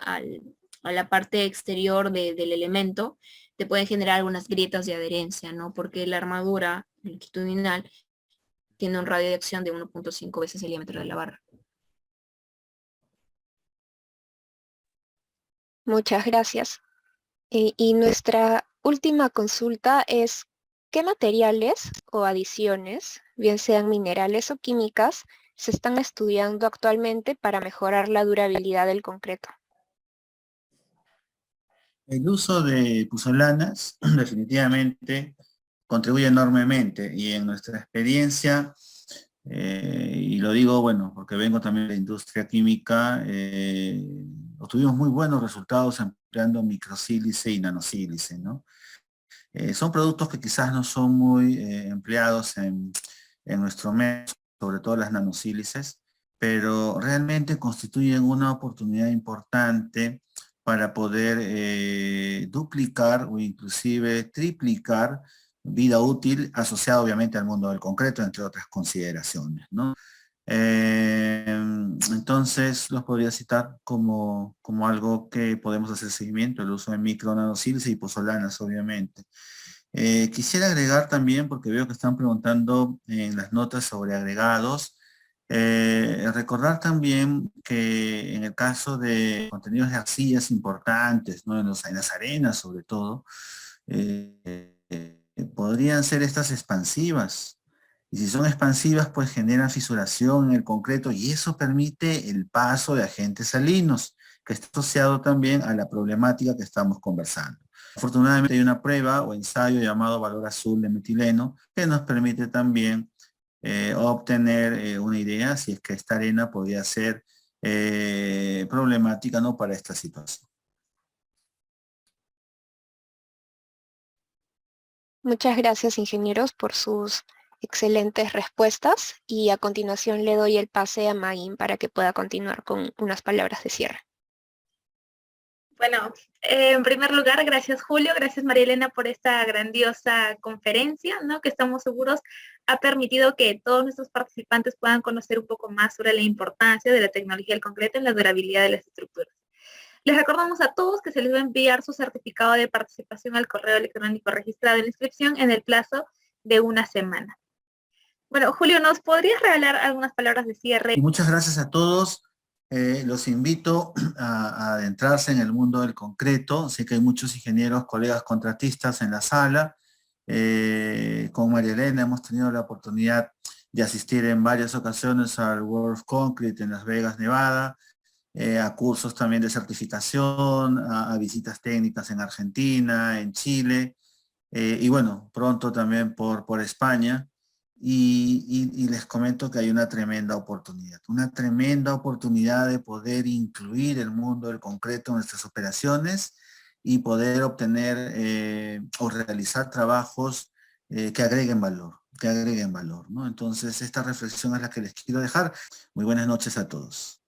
a la parte exterior del elemento, te pueden generar algunas grietas de adherencia, ¿no? Porque la armadura longitudinal tiene un radio de acción de 1.5 veces el diámetro de la barra.
Muchas gracias. Y nuestra última consulta es, ¿qué materiales o adiciones, bien sean minerales o químicas, se están estudiando actualmente para mejorar la durabilidad del concreto?
El uso de pusolanas definitivamente contribuye enormemente y en nuestra experiencia, y lo digo, bueno, porque vengo también de la industria química, obtuvimos muy buenos resultados empleando microsílice y nanosílice, ¿no? Son productos que quizás no son muy empleados en nuestro medio, sobre todo las nanosílices, pero realmente constituyen una oportunidad importante para poder duplicar o inclusive triplicar vida útil asociada obviamente al mundo del concreto, entre otras consideraciones, ¿no? Entonces los podría citar como algo que podemos hacer seguimiento, el uso de micro, nanosílice y pozolanas, obviamente. Quisiera agregar también, porque veo que están preguntando en las notas sobre agregados, recordar también que en el caso de contenidos de arcillas importantes, ¿no? En las arenas sobre todo, podrían ser estas expansivas. Y si son expansivas, pues generan fisuración en el concreto y eso permite el paso de agentes salinos, que está asociado también a la problemática que estamos conversando. Afortunadamente hay una prueba o ensayo llamado valor azul de metileno que nos permite también obtener una idea si es que esta arena podría ser problemática, ¿no?, para esta situación.
Muchas gracias, ingenieros, por sus excelentes respuestas, y a continuación le doy el pase a Magin para que pueda continuar con unas palabras de cierre.
Bueno, en primer lugar, gracias Julio, gracias María Elena por esta grandiosa conferencia, ¿no? Que estamos seguros ha permitido que todos nuestros participantes puedan conocer un poco más sobre la importancia de la tecnología del concreto en la durabilidad de las estructuras. Les recordamos a todos que se les va a enviar su certificado de participación al correo electrónico registrado en la inscripción en el plazo de una semana. Bueno, Julio, ¿nos podrías regalar algunas palabras de cierre?
Y muchas gracias a todos. Los invito a adentrarse en el mundo del concreto. Sé que hay muchos ingenieros, colegas contratistas en la sala. Con María Elena hemos tenido la oportunidad de asistir en varias ocasiones al World of Concrete en Las Vegas, Nevada, a cursos también de certificación, a visitas técnicas en Argentina, en Chile, y bueno, pronto también por España. Y les comento que hay una tremenda oportunidad de poder incluir el mundo del concreto en nuestras operaciones y poder obtener o realizar trabajos que agreguen valor, ¿no? Entonces, esta reflexión es la que les quiero dejar. Muy buenas noches a todos.